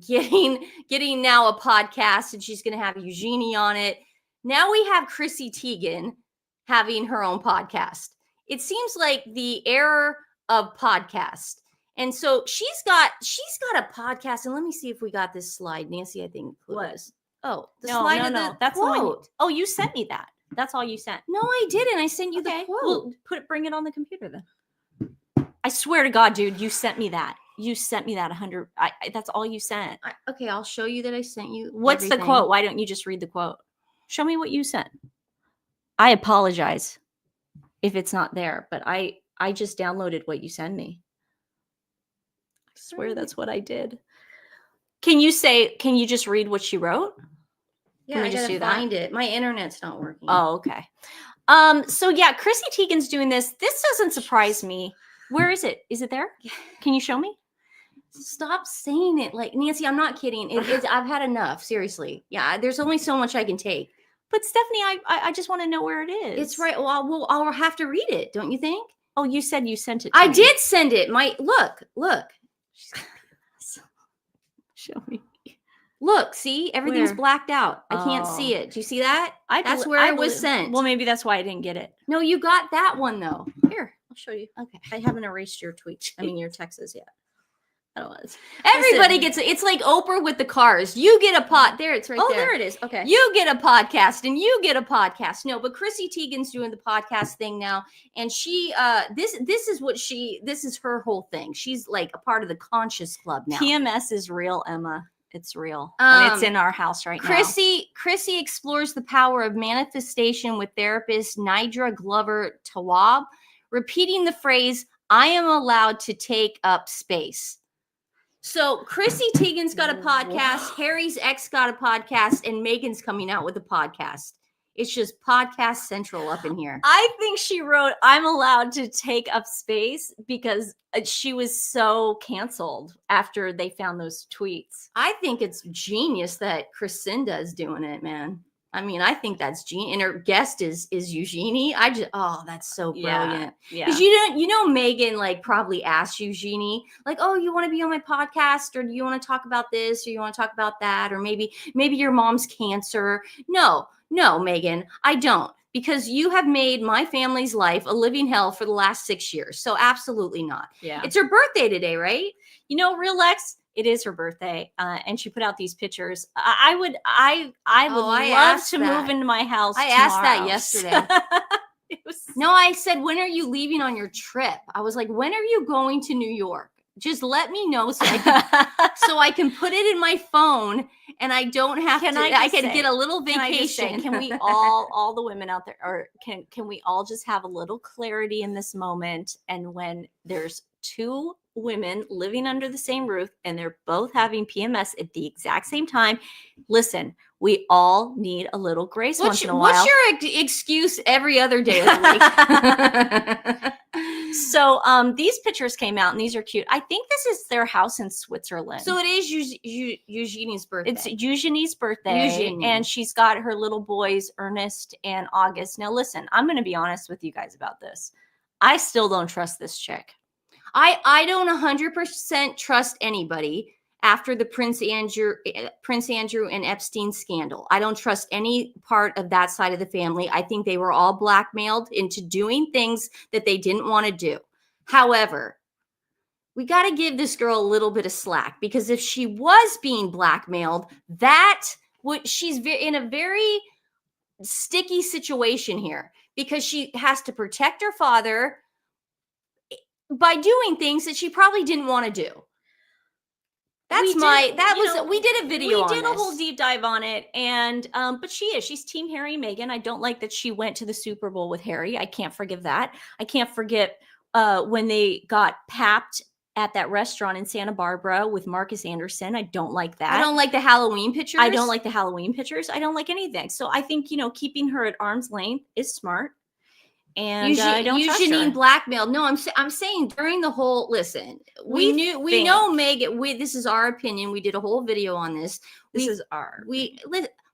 getting now a podcast, and she's going to have Eugenie on it. Now we have Chrissy Teigen having her own podcast. It seems like the era of podcast. And so she's got a podcast. And let me see if we got this slide. Nancy, I think. What? Oh, the slide of the That's quote. the one. Oh, you sent me that. That's all you sent. No, I didn't. I sent you the quote. Well, bring it on the computer then. I swear to God, dude, you sent me that. You sent me that 100. That's all you sent. Okay, I'll show you that I sent you. What's everything. the quote? Why don't you just read the quote? Show me what you sent. I apologize if it's not there, but I just downloaded what you sent me. I swear that's what I did. Can you just read what she wrote? Yeah, Can we I just gotta do that? find it. My internet's not working. Oh, okay. So yeah, Chrissy Teigen's doing this. This doesn't surprise me. Where is it? Is it there? Can you show me? Stop saying it. Like, Nancy, I'm not kidding. I've had enough. Seriously. Yeah, there's only so much I can take. But Stephanie, I just want to know where it is. It's right. Well, I'll have to read it. Don't you think? Oh, you said you sent it to I me. did send it. Look. Show me. Look, see, everything's Where? blacked out. I can't see Oh. it. Do you see that? I That's bel- where I it was bel- sent. Well, maybe that's why I didn't get it. No, you got that one though. Here, I'll show you. Okay. I haven't erased your tweets. I mean, your texts yet. I don't want. Everybody gets it. It's like Oprah with the cars. You get a pot. There, it's right Oh, there. there it is. Okay. You get a podcast and you get a podcast. No, but Chrissy Teigen's doing the podcast thing now. And she this is her whole thing. She's like a part of the Conscious Club now. PMS is real, Emma. It's real. And it's in our house right now. Chrissy explores the power of manifestation with therapist Nidra Glover Tawwab, repeating the phrase, I am allowed to take up space. So Chrissy Teigen's got a podcast, Harry's ex got a podcast, and Meghan's coming out with a podcast. It's just podcast central up in here. I think she wrote, I'm allowed to take up space because she was so canceled after they found those tweets. I think it's genius that Crescinda is doing it, man. I mean, I think that's genius. And her guest is Eugenie. That's so brilliant. Yeah. Because you know, Meghan like probably asked Eugenie, like, oh, you want to be on my podcast, or do you want to talk about this, or you want to talk about that, or maybe your mom's cancer. No, Meghan, I don't. Because you have made my family's life a living hell for the last 6 years. So absolutely not. Yeah. It's her birthday today, right? You know, Real X, it is her birthday, and she put out these pictures. I would love to move into my house. I asked that tomorrow. yesterday. No, I said, when are you leaving on your trip? I was like, when are you going to New York? Just let me know so I can put it in my phone and I don't have to. I can get a little vacation. Can we all the women out there, or can we all just have a little clarity in this moment? And when there's two women living under the same roof and they're both having PMS at the exact same time, listen, we all need a little grace once in a while. What's your excuse every other day of the week? So these pictures came out and these are cute. I think this is their house in Switzerland. So it is Eugenie's birthday. It's Eugenie's birthday. And she's got her little boys, Ernest and August. Now listen, I'm going to be honest with you guys about this. I still don't trust this chick. I don't 100% trust anybody after the Prince Andrew and Epstein scandal. I don't trust any part of that side of the family. I think they were all blackmailed into doing things that they didn't want to do. However, we got to give this girl a little bit of slack, because if she was being blackmailed, she's in a very sticky situation here, because she has to protect her father by doing things that she probably didn't want to do. We did a video on this. We did a whole deep dive on it. And, but she's team Harry and Meghan. I don't like that she went to the Super Bowl with Harry. I can't forgive that. I can't forget when they got papped at that restaurant in Santa Barbara with Marcus Anderson. I don't like that. I don't like the Halloween pictures. I don't like the Halloween pictures. I don't like anything. So I think, keeping her at arm's length is smart. And I don't trust her. Eugenie blackmailed. No, I'm saying during the whole, listen, we know Meghan. This is our opinion. We did a whole video on this.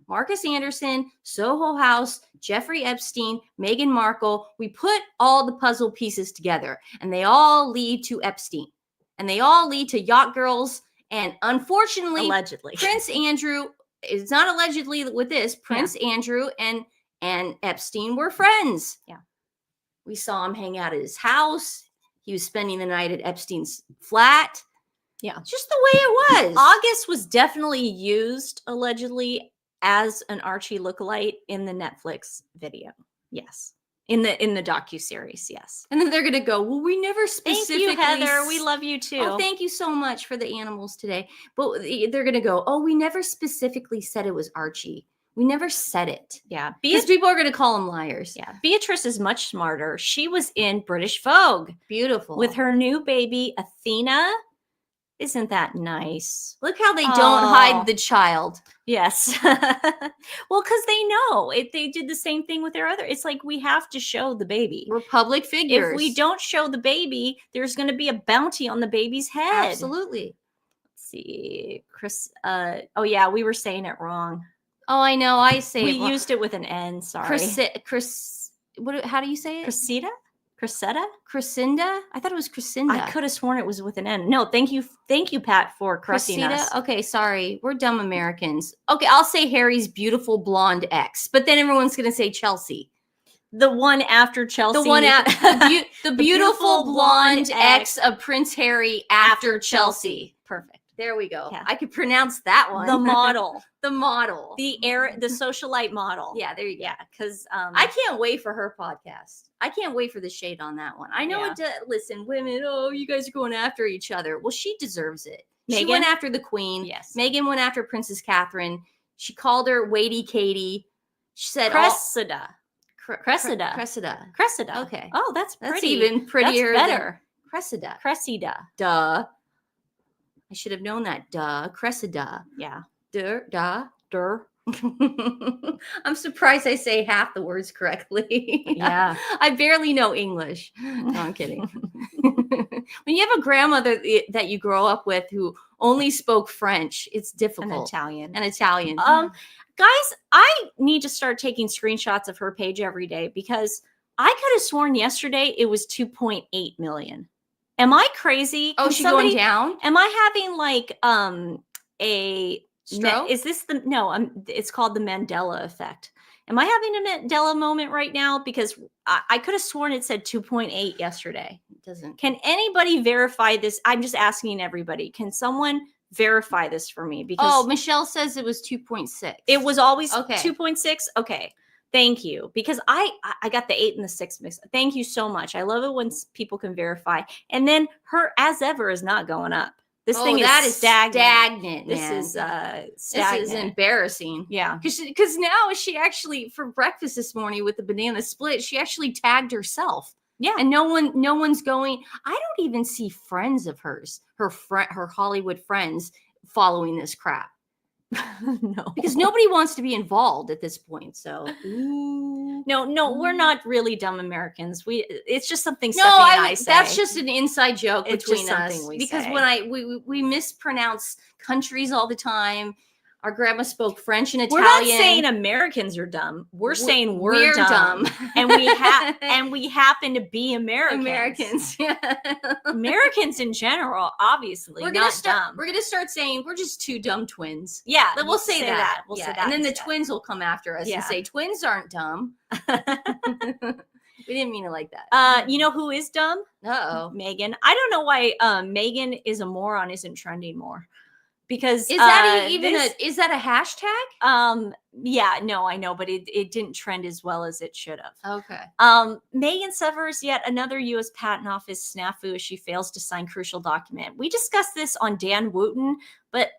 Marcus Anderson, Soho House, Jeffrey Epstein, Meghan Markle. We put all the puzzle pieces together, and they all lead to Epstein, and they all lead to yacht girls. And unfortunately, allegedly, Prince Andrew is not allegedly with this. Prince Andrew and Epstein were friends. Yeah. We saw him hang out at his house. He was spending the night at Epstein's flat. Yeah. Just the way it was. August was definitely used, allegedly, as an Archie lookalike in the Netflix video. Yes. In the docuseries, yes. And then they're going to go, well, we never specifically... Thank you, Heather. We love you too. Oh, thank you so much for the animals today. But they're going to go, oh, we never specifically said it was Archie. We never said it. Yeah. Because people are going to call them liars. Yeah. Beatrice is much smarter. She was in British Vogue. Beautiful. With her new baby, Athena. Isn't that nice? Look how they don't hide the child. Yes. Well, because they know. They did the same thing with their other. It's like, we have to show the baby. We're public figures. If we don't show the baby, there's going to be a bounty on the baby's head. Absolutely. Let's see. Chris. Oh, yeah. We were saying it wrong. Oh, I know. I say we used it with an N. Sorry. How do you say it? Cressida? Crescinda? I thought it was Crescinda. I could have sworn it was with an N. No, thank you, Pat, for correcting us. Okay, sorry. We're dumb Americans. Okay, I'll say Harry's beautiful blonde ex, but then everyone's going to say Chelsea. The one after Chelsea. The one at the beautiful blonde ex of Prince Harry after Chelsea. Perfect. There we go. Yeah. I could pronounce that one. The model. The model. The socialite model. Yeah, there you go. Yeah, because I can't wait for her podcast. I can't wait for the shade on that one. I know listen, women, oh, you guys are going after each other. Well, she deserves it. She went after the Queen. Yes. Meghan went after Princess Catherine. She called her Waity Katie. She said Cressida. Okay. Oh, that's pretty. That's even prettier. That's better. Cressida. Duh. I should have known that. Duh. Cressida. Yeah. Duh. I'm surprised I say half the words correctly. Yeah. I barely know English. No, I'm kidding. When you have a grandmother that you grow up with who only spoke French, it's difficult. And Italian. Guys, I need to start taking screenshots of her page every day because I could have sworn yesterday it was 2.8 million. Am I crazy? Oh, she's going down? Am I having like a stroke? Is this it's called the Mandela effect. Am I having a Mandela moment right now? Because I could have sworn it said 2.8 yesterday. It doesn't. Can anybody verify this? I'm just asking everybody. Can someone verify this for me? Because Michelle says it was 2.6. It was always okay. 2.6. Okay. Thank you. Because I got the 8 and the 6 mixed. Thank you so much. I love it when people can verify. And then her as ever is not going up. This thing is stagnant. This is stagnant. This is embarrassing. Yeah. Because now she actually, for breakfast this morning with the banana split, she actually tagged herself. Yeah. And no one's going. I don't even see friends of hers, her Hollywood friends, following this crap. No. Because nobody wants to be involved at this point. So no, we're not really dumb Americans. It's just something Stephanie and I say. That's just an inside joke It's between just us. something we Because say. when we mispronounce countries all the time. Our grandma spoke French and Italian. We're not saying Americans are dumb. We're saying we're dumb. And we happen to be Americans. Yeah. Americans in general, obviously, We're gonna start saying we're just two dumb twins. Yeah, we'll say that. We'll say that. And then instead. the twins will come after us and say twins aren't dumb. We didn't mean it like that. You know who is dumb? Uh-oh. Meghan. I don't know why Meghan is a moron isn't trending more. Because is that is that a hashtag? Yeah, no, I know, but it didn't trend as well as it should have. Okay. Meghan suffers yet another U.S. Patent Office snafu as she fails to sign crucial document. We discussed this on Dan Wooten, but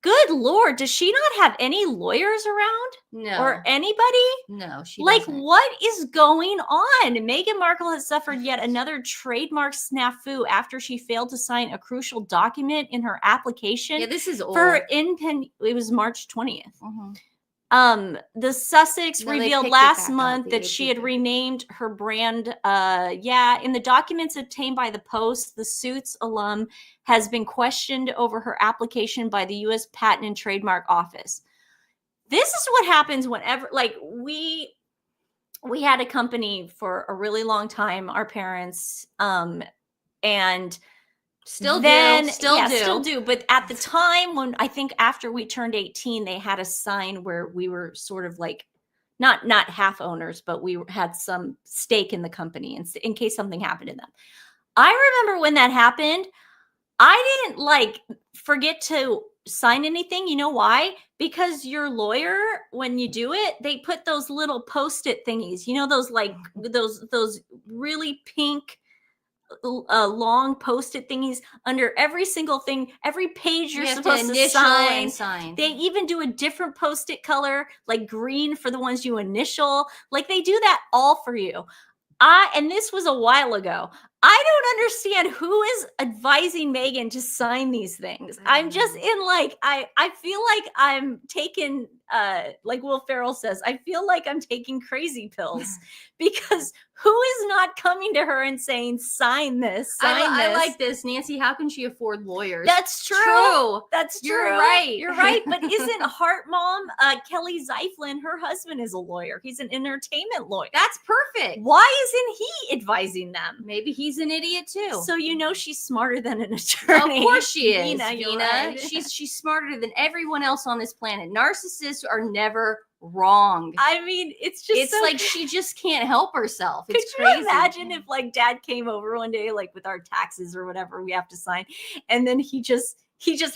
good Lord, does she not have any lawyers around? No. Or anybody? No, she like, doesn't. what is going on? Meghan Markle has suffered yet another trademark snafu after she failed to sign a crucial document in her application. Yeah, this is old. It was March 20th. The Sussex revealed last month that she had renamed her brand. In the documents obtained by the Post, the Suits alum has been questioned over her application by the U.S. Patent and Trademark Office. This is what happens whenever, like, we had a company for a really long time, our parents, and Still do. But at the time when I think after we turned 18, they had a sign where we were sort of like not half owners, but we had some stake in the company in case something happened to them. I remember when that happened, I didn't forget to sign anything. You know why? Because your lawyer, when you do it, they put those little Post-it thingies, you know, those really pink long Post-it thingies under every single thing, every page you're supposed to sign. They even do a different Post-it color, like green for the ones you initial. Like, they do that all for you. And this was a while ago. I don't understand who is advising Meghan to sign these things. I'm just in I feel like I'm taking like Will Ferrell says, I feel like I'm taking crazy pills because who is not coming to her and saying, sign this, I like this. Nancy, how can she afford lawyers? That's true. That's true. You're right. You're right. But isn't Heart Mom, Kelly Zeiflin, her husband is a lawyer. He's an entertainment lawyer. That's perfect. Why isn't he advising them? Maybe he's an idiot too. So you know she's smarter than an attorney. Of course she is, Vina, you're Vina. right. She's smarter than everyone else on this planet. Narcissists are never wrong. I mean, it's so like she just can't help herself. It's Could crazy. you imagine if like dad came over one day, like with our taxes or whatever we have to sign, and then he just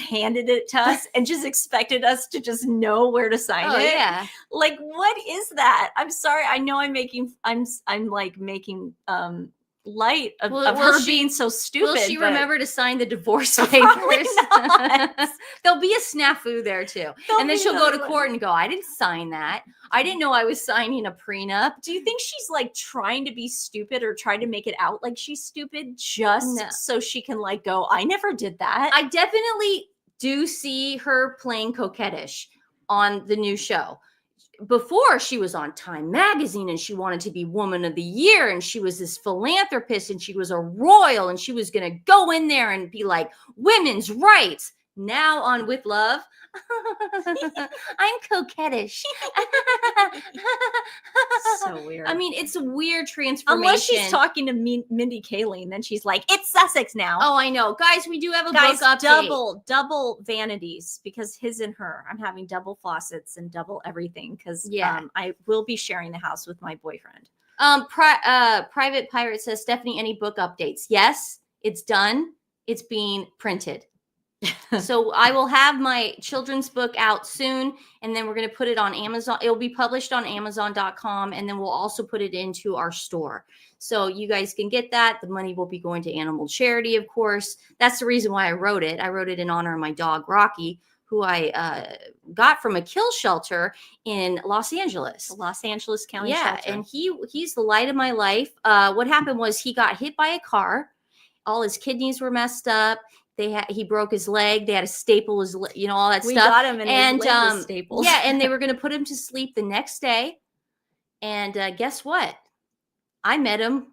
handed it to us and just expected us to just know where to sign it. Yeah. Like, what is that? I'm sorry. I know I'm making light of her being so stupid. Will she but remember to sign the divorce Probably papers? not. There'll be a snafu there too. And then she'll go to court and go, I didn't sign that. I didn't know I was signing a prenup. Do you think she's like trying to be stupid or trying to make it out like she's stupid just so she can like go, I never did that? I definitely do see her playing coquettish on the new show. Before, she was on Time Magazine and she wanted to be Woman of the Year, and she was this philanthropist and she was a royal and she was going to go in there and be like, women's rights. Now on With Love, I'm coquettish. So weird. I mean, it's a weird transformation. Unless she's talking to Mindy Kaling, then she's like, it's Sussex now. Oh, I know. Guys, we do have a book update. double vanities because his and her. I'm having double faucets and double everything because I will be sharing the house with my boyfriend. Private Pirate says, Stephanie, any book updates? Yes, it's done. It's being printed. So I will have my children's book out soon, and then we're going to put it on Amazon. It'll be published on Amazon.com, and then we'll also put it into our store. So you guys can get that. The money will be going to animal charity, of course. That's the reason why I wrote it. I wrote it in honor of my dog, Rocky, who I got from a kill shelter in Los Angeles. The Los Angeles County shelter. Shelter. And he's the light of my life. What happened was he got hit by a car. All his kidneys were messed up. He broke his leg. They had to staple his, all that We stuff. got him and his leg was stapled. Yeah, and they were going to put him to sleep the next day. And guess what? I met him,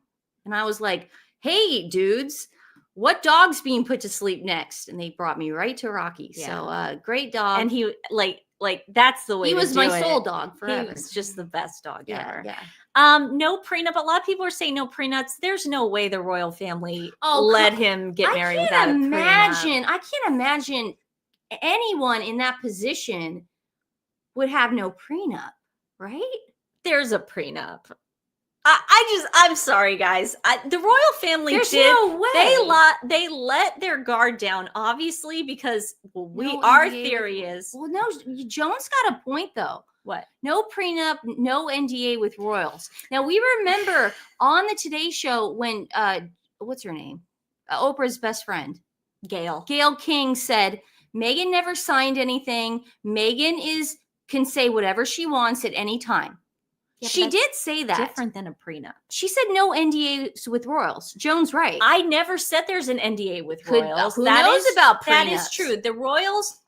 and I was like, "Hey, dudes, what dog's being put to sleep next?" And they brought me right to Rocky. Yeah. So great dog. And he like that's the way he to was do my it. soul dog forever. He was just the best dog ever. Yeah. No prenup. A lot of people are saying no prenups. There's no way the royal family let him get married without a prenup. I can't imagine anyone in that position would have no prenup, right? There's a prenup. I'm sorry, guys. The royal family There's no way. They let their guard down, obviously, because our theory is. Well, no, Joan's got a point though. What? No prenup, no NDA with royals. Now we remember on the Today Show when what's her name? Oprah's best friend, Gail King said Meghan never signed anything. Meghan can say whatever she wants at any time. Yeah, she did say that. Different than a prenup. She said no NDAs with royals. Joan's right. I never said there's an NDA with royals. Who knows about prenups? That is true. The royals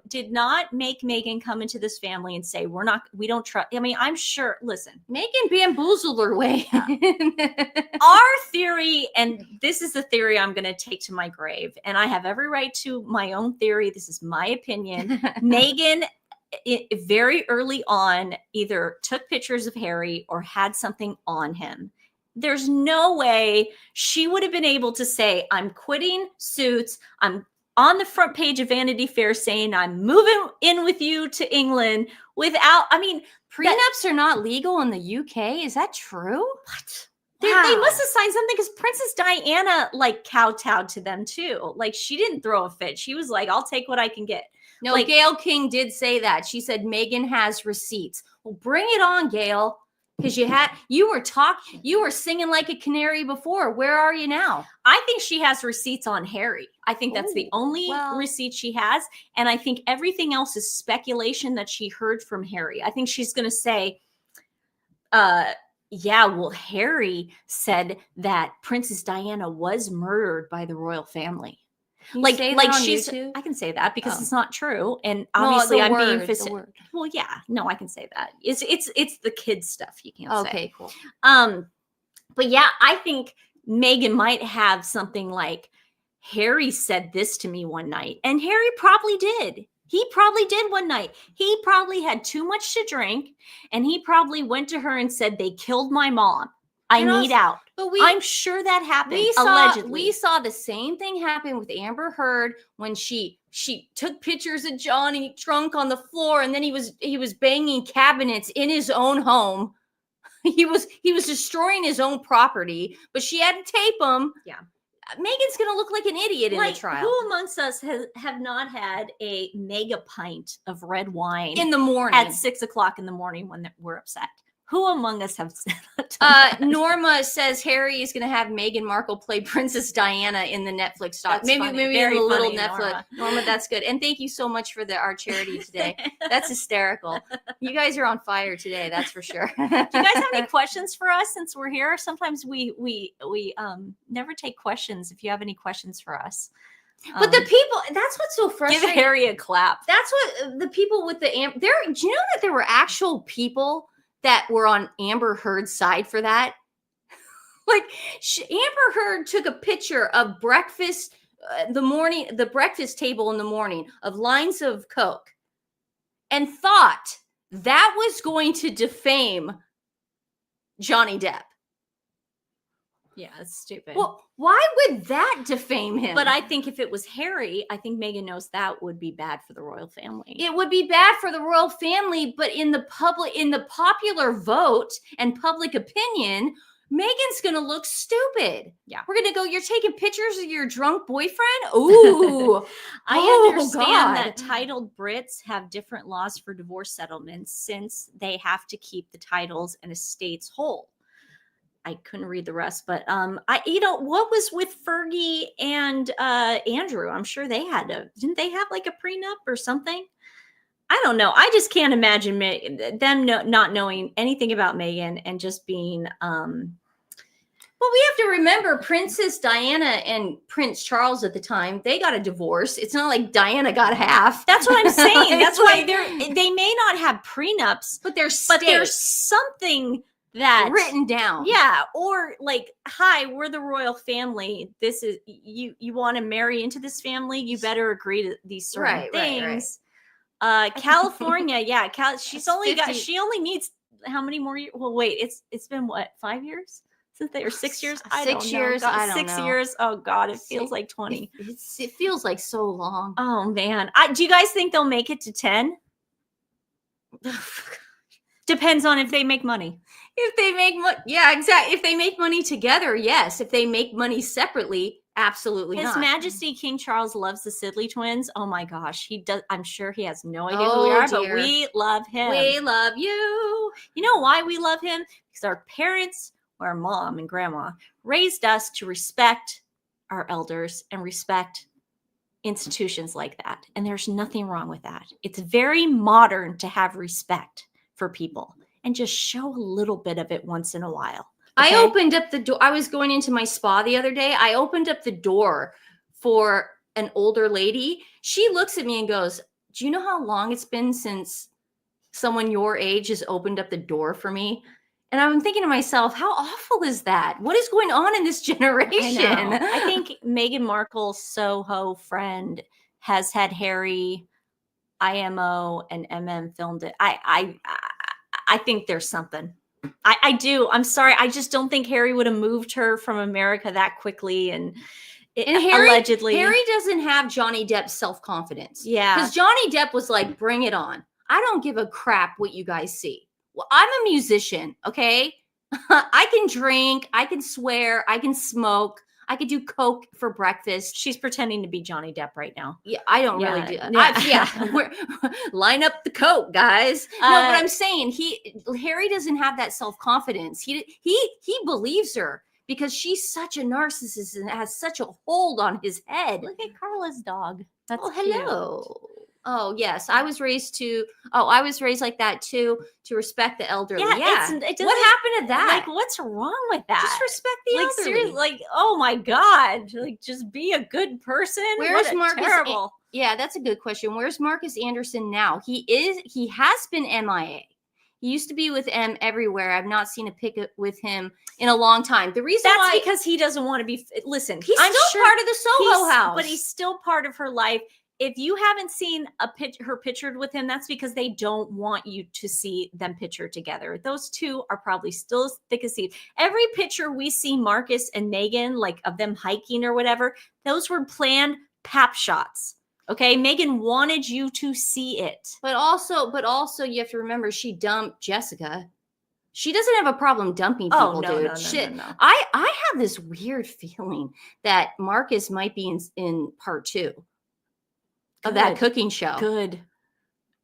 did not make Meghan come into this family and say we don't trust. I mean, I'm sure. Listen, Meghan bamboozled her way. Our theory, and this is the theory I'm going to take to my grave, and I have every right to my own theory. This is my opinion. Meghan, very early on, either took pictures of Harry or had something on him. There's no way she would have been able to say, I'm quitting Suits. I'm on the front page of Vanity Fair saying I'm moving in with you to England without, prenups are not legal in the UK. Is that true? What? They must have signed something because Princess Diana kowtowed to them too. She didn't throw a fit. She was like, I'll take what I can get. No, Gail King did say that. She said Meghan has receipts. Well, bring it on, Gail. Because you were singing like a canary before. Where are you now? I think she has receipts on Harry. I think that's the only receipt she has. And I think everything else is speculation that she heard from Harry. I think she's going to say, Harry said that Princess Diana was murdered by the royal family. Like say like that on she's YouTube? I can say that because Oh. it's not true, and No, obviously the I'm word, being the facetious. word. Well, yeah, no, I can say that. It's the kids stuff you can't say. Okay, cool. But yeah, I think Meghan might have something like, Harry said this to me one night, and Harry probably did. He probably did one night. He probably had too much to drink, and he probably went to her and said, "They killed my mom. I And need also- out." But I'm sure that happened. Allegedly. We saw the same thing happen with Amber Heard when she took pictures of Johnny drunk on the floor, and then he was banging cabinets in his own home. He was destroying his own property, but she had to tape him. Yeah. Megan's gonna look like an idiot in the trial. Who amongst us have not had a mega pint of red wine In the morning. at 6 o'clock in the morning when we're upset? Who among us have done that? Norma says Harry is going to have Meghan Markle play Princess Diana in the Netflix doc. That's Maybe funny. maybe Very in the little funny, Netflix. Norma, that's good. And thank you so much for our charity today. That's hysterical. You guys are on fire today. That's for sure. Do you guys have any questions for us since we're here? Sometimes we never take questions. If you have any questions for us, But the people, that's what's so give frustrating. Harry a clap. That's what the people with the do you know that there were actual people that were on Amber Heard's side for that? Like Amber Heard took a picture of breakfast, the breakfast table in the morning of lines of Coke, and thought that was going to defame Johnny Depp. Yeah, it's stupid. Well, why would that defame him? But I think if it was Harry, I think Meghan knows that would be bad for the royal family. It would be bad for the royal family, but in the popular vote and public opinion, Meghan's gonna look stupid. Yeah. We're gonna go, you're taking pictures of your drunk boyfriend? Ooh. I understand God. that titled Brits have different laws for divorce settlements since they have to keep the titles and estates whole. I couldn't read the rest, but what was with Fergie and Andrew? I'm sure they didn't they have like a prenup or something? I don't know. I just can't imagine them not knowing anything about Meghan and just being. Well, we have to remember Princess Diana and Prince Charles at the time, they got a divorce. It's not like Diana got half. That's what I'm saying. That's why like, they may not have prenups, but there's something that written down. Yeah, or like, hi, we're the royal family. This is you want to marry into this family, you better agree to these certain things. Right. California, yeah, she only needs how many more years? Well, wait, it's been what, 5 years since they were 6 years? I don't know. 6 years. God, I don't 6 know. years. Oh God, it feels like 20. It feels like so long. Oh man, do you guys think they'll make it to 10? Depends on if they make money. If they make money, yeah, exactly. If they make money together, yes. If they make money separately, absolutely His not. Majesty King Charles loves the Sidley twins. Oh my gosh, he does. I'm sure he has no idea who we are, but we love him. We love you. You know why we love him? Because our parents, or our mom and grandma, raised us to respect our elders and respect institutions like that. And there's nothing wrong with that. It's very modern to have respect for people and just show a little bit of it once in a while. Okay? I opened up the door. I was going into my spa the other day. I opened up the door for an older lady. She looks at me and goes, "Do you know how long it's been since someone your age has opened up the door for me?" And I'm thinking to myself, how awful is that? What is going on in this generation? I think Meghan Markle's Soho friend has had Harry, IMO, and MM filmed it. I think there's something. I do. I'm sorry. I just don't think Harry would have moved her from America that quickly. And Harry, allegedly. Harry doesn't have Johnny Depp's self-confidence. Yeah. Because Johnny Depp was like, bring it on. I don't give a crap what you guys see. Well, I'm a musician, okay? I can drink, I can swear, I can smoke, I could do coke for breakfast. She's pretending to be Johnny Depp right now. Yeah, I don't really do. Yeah. Line up the coke, guys. No, but I'm saying Harry doesn't have that self-confidence. He believes her because she's such a narcissist and has such a hold on his head. Look at Carla's dog. That's hello. Oh yes, I was raised like that too, to respect the elderly. Yeah. It doesn't- What happened to that? Like, what's wrong with that? Just respect the like, elderly. seriously, like, oh my God, like, just be a good person. Where's What a Marcus? Terrible. Yeah, that's a good question. Where's Marcus Anderson now? He has been MIA. He used to be with M everywhere. I've not seen a pic with him in a long time. The reason That's why because he doesn't want to be. Listen, he's I'm still sure part of the Soho house, but he's still part of her life. If you haven't seen her pictured with him, that's because they don't want you to see them pictured together. Those two are probably still as thick as thieves. Every picture we see Marcus and Meghan, like of them hiking or whatever, those were planned pap shots. Okay, Meghan wanted you to see it. But also you have to remember she dumped Jessica. She doesn't have a problem dumping people, dude. No. I have this weird feeling that Marcus might be in part 2 of that cooking show. Good.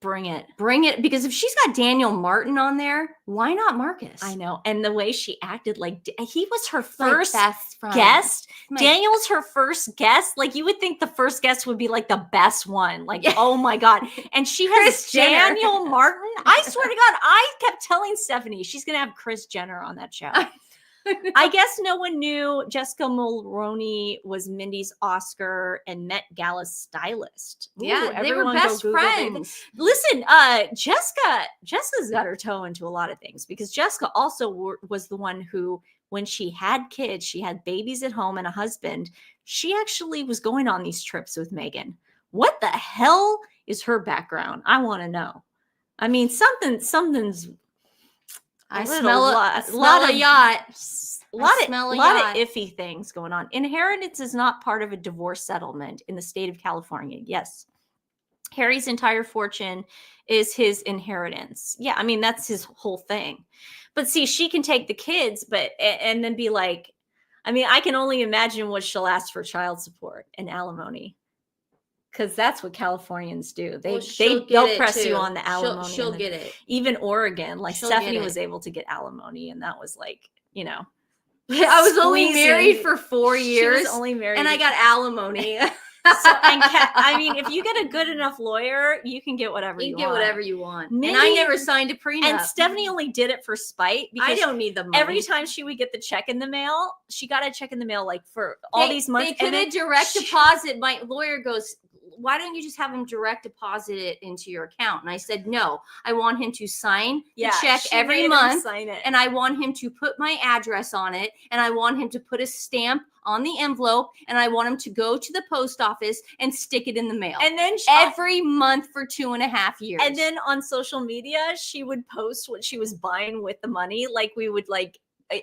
Bring it. Bring it. Because if she's got Daniel Martin on there, why not Marcus? I know. And the way she acted, like he was her My first best friend. guest. My- Daniel was her first guest. Like, you would think the first guest would be like the best one. Like, oh my God. And she has Kris Jenner. Daniel Martin. I swear to God, I kept telling Stephanie she's going to have Kris Jenner on that show. I guess no one knew Jessica Mulroney was Mindy's Oscar and Met Gala stylist. Ooh, Yeah, they were everyone go best Google it. friends. Listen, Jessica's got her toe into a lot of things, because Jessica also was the one who, when she had kids, she had babies at home and a husband, she actually was going on these trips with Meghan. What the hell is her background? I want to know. I mean, something's I a smell lot a of yacht. a lot smell a of yacht. iffy things going on. Inheritance is not part of a divorce settlement in the state of California. Yes. Harry's entire fortune is his inheritance. Yeah, I mean, that's his whole thing. But see, she can take the kids, and then be like, I mean, I can only imagine what she'll ask for child support and alimony. Because that's what Californians do. They'll press you on the alimony. She'll get it. Even Oregon, like She'll Stephanie get it. was able to get alimony, and that was like, you know. I was only squeezing. married for 4 years. She was only married, and I got alimony. I mean, if you get a good enough lawyer, you can get whatever you You can get want. whatever you want. Mindy- and I never signed a prenup. And Stephanie only did it for spite, because I don't need the money. every time she would get the check in the mail, she got a check in the mail like for all these months. They could have direct deposit. My lawyer goes, why don't you just have him direct deposit it into your account? And I said, no, I want him to sign the check she every made him month. sign it. And I want him to put my address on it. And I want him to put a stamp on the envelope. And I want him to go to the post office and stick it in the mail. And then every month for 2.5 years. And then on social media, she would post what she was buying with the money. Like, we would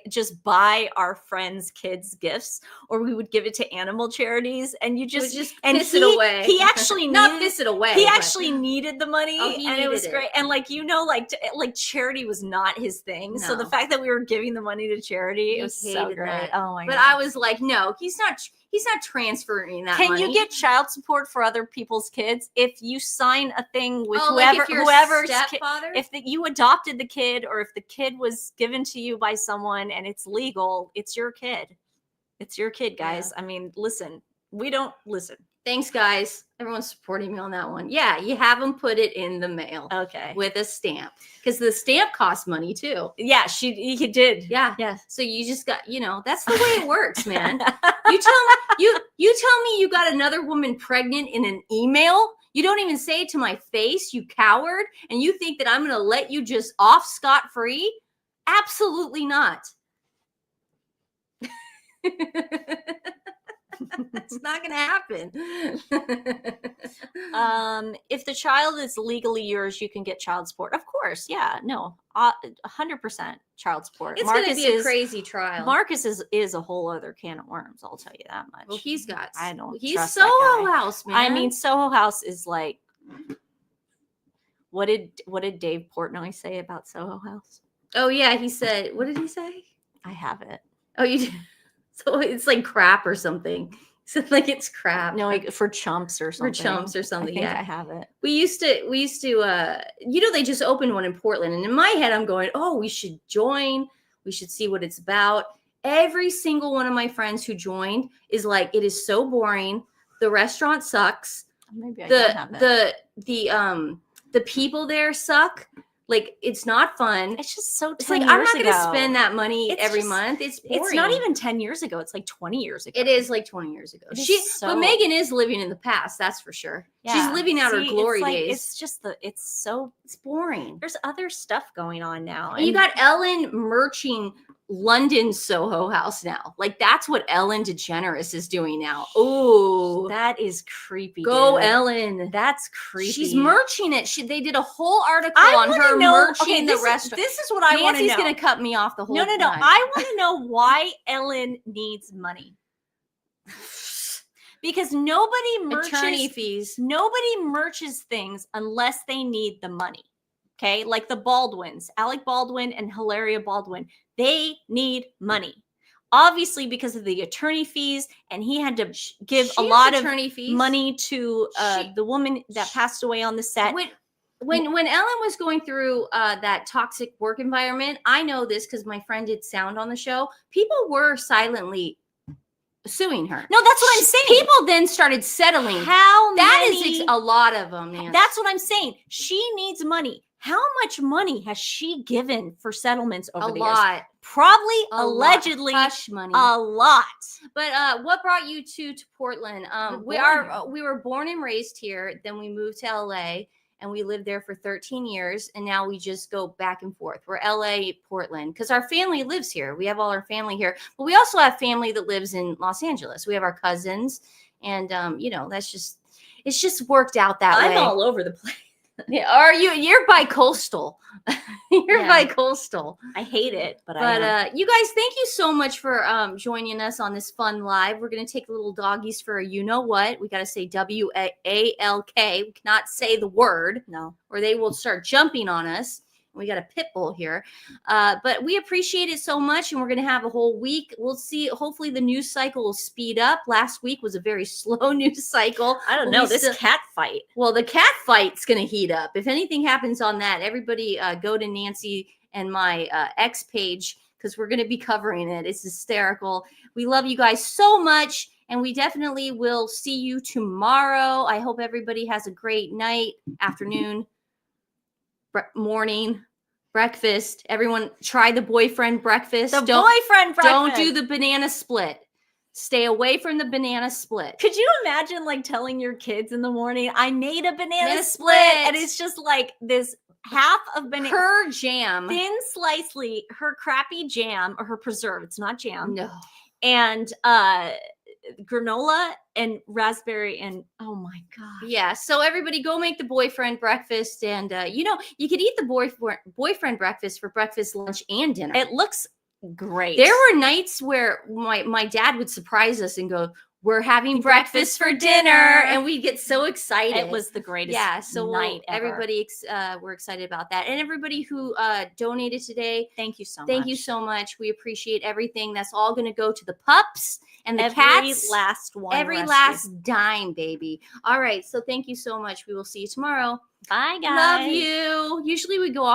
just buy our friends' kids gifts, or we would give it to animal charities, and you just piss it away. He actually Not needed, piss it away. He but- actually needed the money, Oh, he and it was needed great. it. And like charity was not his thing. So the No. fact that we were giving the money to charity, He it was so hated great. that. Oh my But god! I was like, no, he's not transferring that Can money. you get child support for other people's kids if you sign a thing with Oh, like if you're a whoever's stepfather? if you adopted the kid, or if the kid was given to you by someone and it's legal, it's your kid. It's your kid, guys. I mean, listen, we don't listen. Thanks, guys. Everyone's supporting me on that one. Yeah, you have them put it in the mail. Okay. With a stamp. Because the stamp costs money too. Yeah, he did. Yeah. Yeah. So you just got, that's the way it works, man. You tell me you got another woman pregnant in an email. You don't even say it to my face, you coward. And you think that I'm going to let you just off scot-free? Absolutely not. It's not going to happen. If the child is legally yours, you can get child support. Of course. Yeah. No. 100% child support. It's going to be a crazy trial. Marcus is a whole other can of worms. I'll tell you that much. Well, he's He's trust Soho that guy. House, man. I mean, Soho House is like. What did Dave Portnoy say about Soho House? Oh yeah, he said. What did he say? I have it. Oh, you did. So it's like crap or something. So like it's crap. No, like for chumps or something. For chumps or something. I think yeah, I have it. We used to. They just opened one in Portland, and in my head, I'm going, oh, we should join. We should see what it's about. Every single one of my friends who joined is like, it is so boring. The restaurant sucks. Maybe I don't have it. The people there suck. Like, it's not fun. It's just so 10 It's like, years I'm not going to ago. spend that money It's every just- month. It's boring. It's not even 10 years ago. It's like 20 years ago. It is like 20 years ago. It is But Meghan is living in the past, that's for sure. Yeah. She's living out her See, glory it's like, days. It's just it's boring. There's other stuff going on now. And you got Ellen merching London Soho House now. Like, that's what Ellen DeGeneres is doing now. Oh, that is creepy. Go dude. Ellen. That's creepy. She's merching it. They did a whole article I on wanna her know- merching okay, the this is- restaurant. this is what I wanna Nancy's know. going to cut me off the whole No. time. I want to know why Ellen needs money. Because nobody merches Attorney fees. Nobody merches things unless they need the money. Okay, like the Baldwins, Alec Baldwin and Hilaria Baldwin, they need money. Obviously, because of the attorney fees, and he had to give She a has lot of attorney fees. money to the woman that passed away on the set. When Ellen was going through that toxic work environment, I know this because my friend did sound on the show. People were silently suing her. No, that's what I'm saying. People then started settling. That is a lot of them, Nancy. That's what I'm saying. She needs money. How much money has she given for settlements over A the lot. years? Probably, A allegedly, lot. Hush money. a lot. But what brought you to Portland? We were born and raised here. Then we moved to LA, and we lived there for 13 years. And now we just go back and forth. We're LA, Portland, because our family lives here. We have all our family here, but we also have family that lives in Los Angeles. We have our cousins, and it's just worked out that way. I'm all over the place. Yeah, are you? You're bi-coastal. You're bi-coastal. I hate it, but you guys, thank you so much for joining us on this fun live. We're gonna take little doggies for you know what? We gotta say W-A-L-K. We cannot say the word, or they will start jumping on us. We got a pit bull here, but we appreciate it so much, and we're gonna have a whole week. We'll see. Hopefully, the news cycle will speed up. Last week was a very slow news cycle. I don't know this cat fight. Well, the cat fight's gonna heat up. If anything happens on that, everybody go to Nancy and my X page because we're gonna be covering it. It's hysterical. We love you guys so much, and we definitely will see you tomorrow. I hope everybody has a great night, afternoon, morning, breakfast. Everyone try the boyfriend breakfast. Boyfriend breakfast. Don't do the banana split. Stay away from the banana split. Could you imagine like telling your kids in the morning, I made a banana split, and it's just like this half of banana, her jam, thin slicely, her crappy jam or her preserve. It's not jam. No. And granola and raspberry and oh my god. Yeah, so everybody go make the boyfriend breakfast, and you could eat the boyfriend breakfast for breakfast, lunch, and dinner. It looks great. There were nights where my dad would surprise us and go, we're having breakfast for dinner, and we'd get so excited. It was the greatest night ever. Everybody we're excited about that, and everybody who donated today, thank you so much. Thank you so much. We appreciate everything. That's all going to go to the pups and the every cats. Last one, every rescued. last dime, baby. All right, so thank you so much. We will see you tomorrow. Bye, guys. Love you. Usually we go off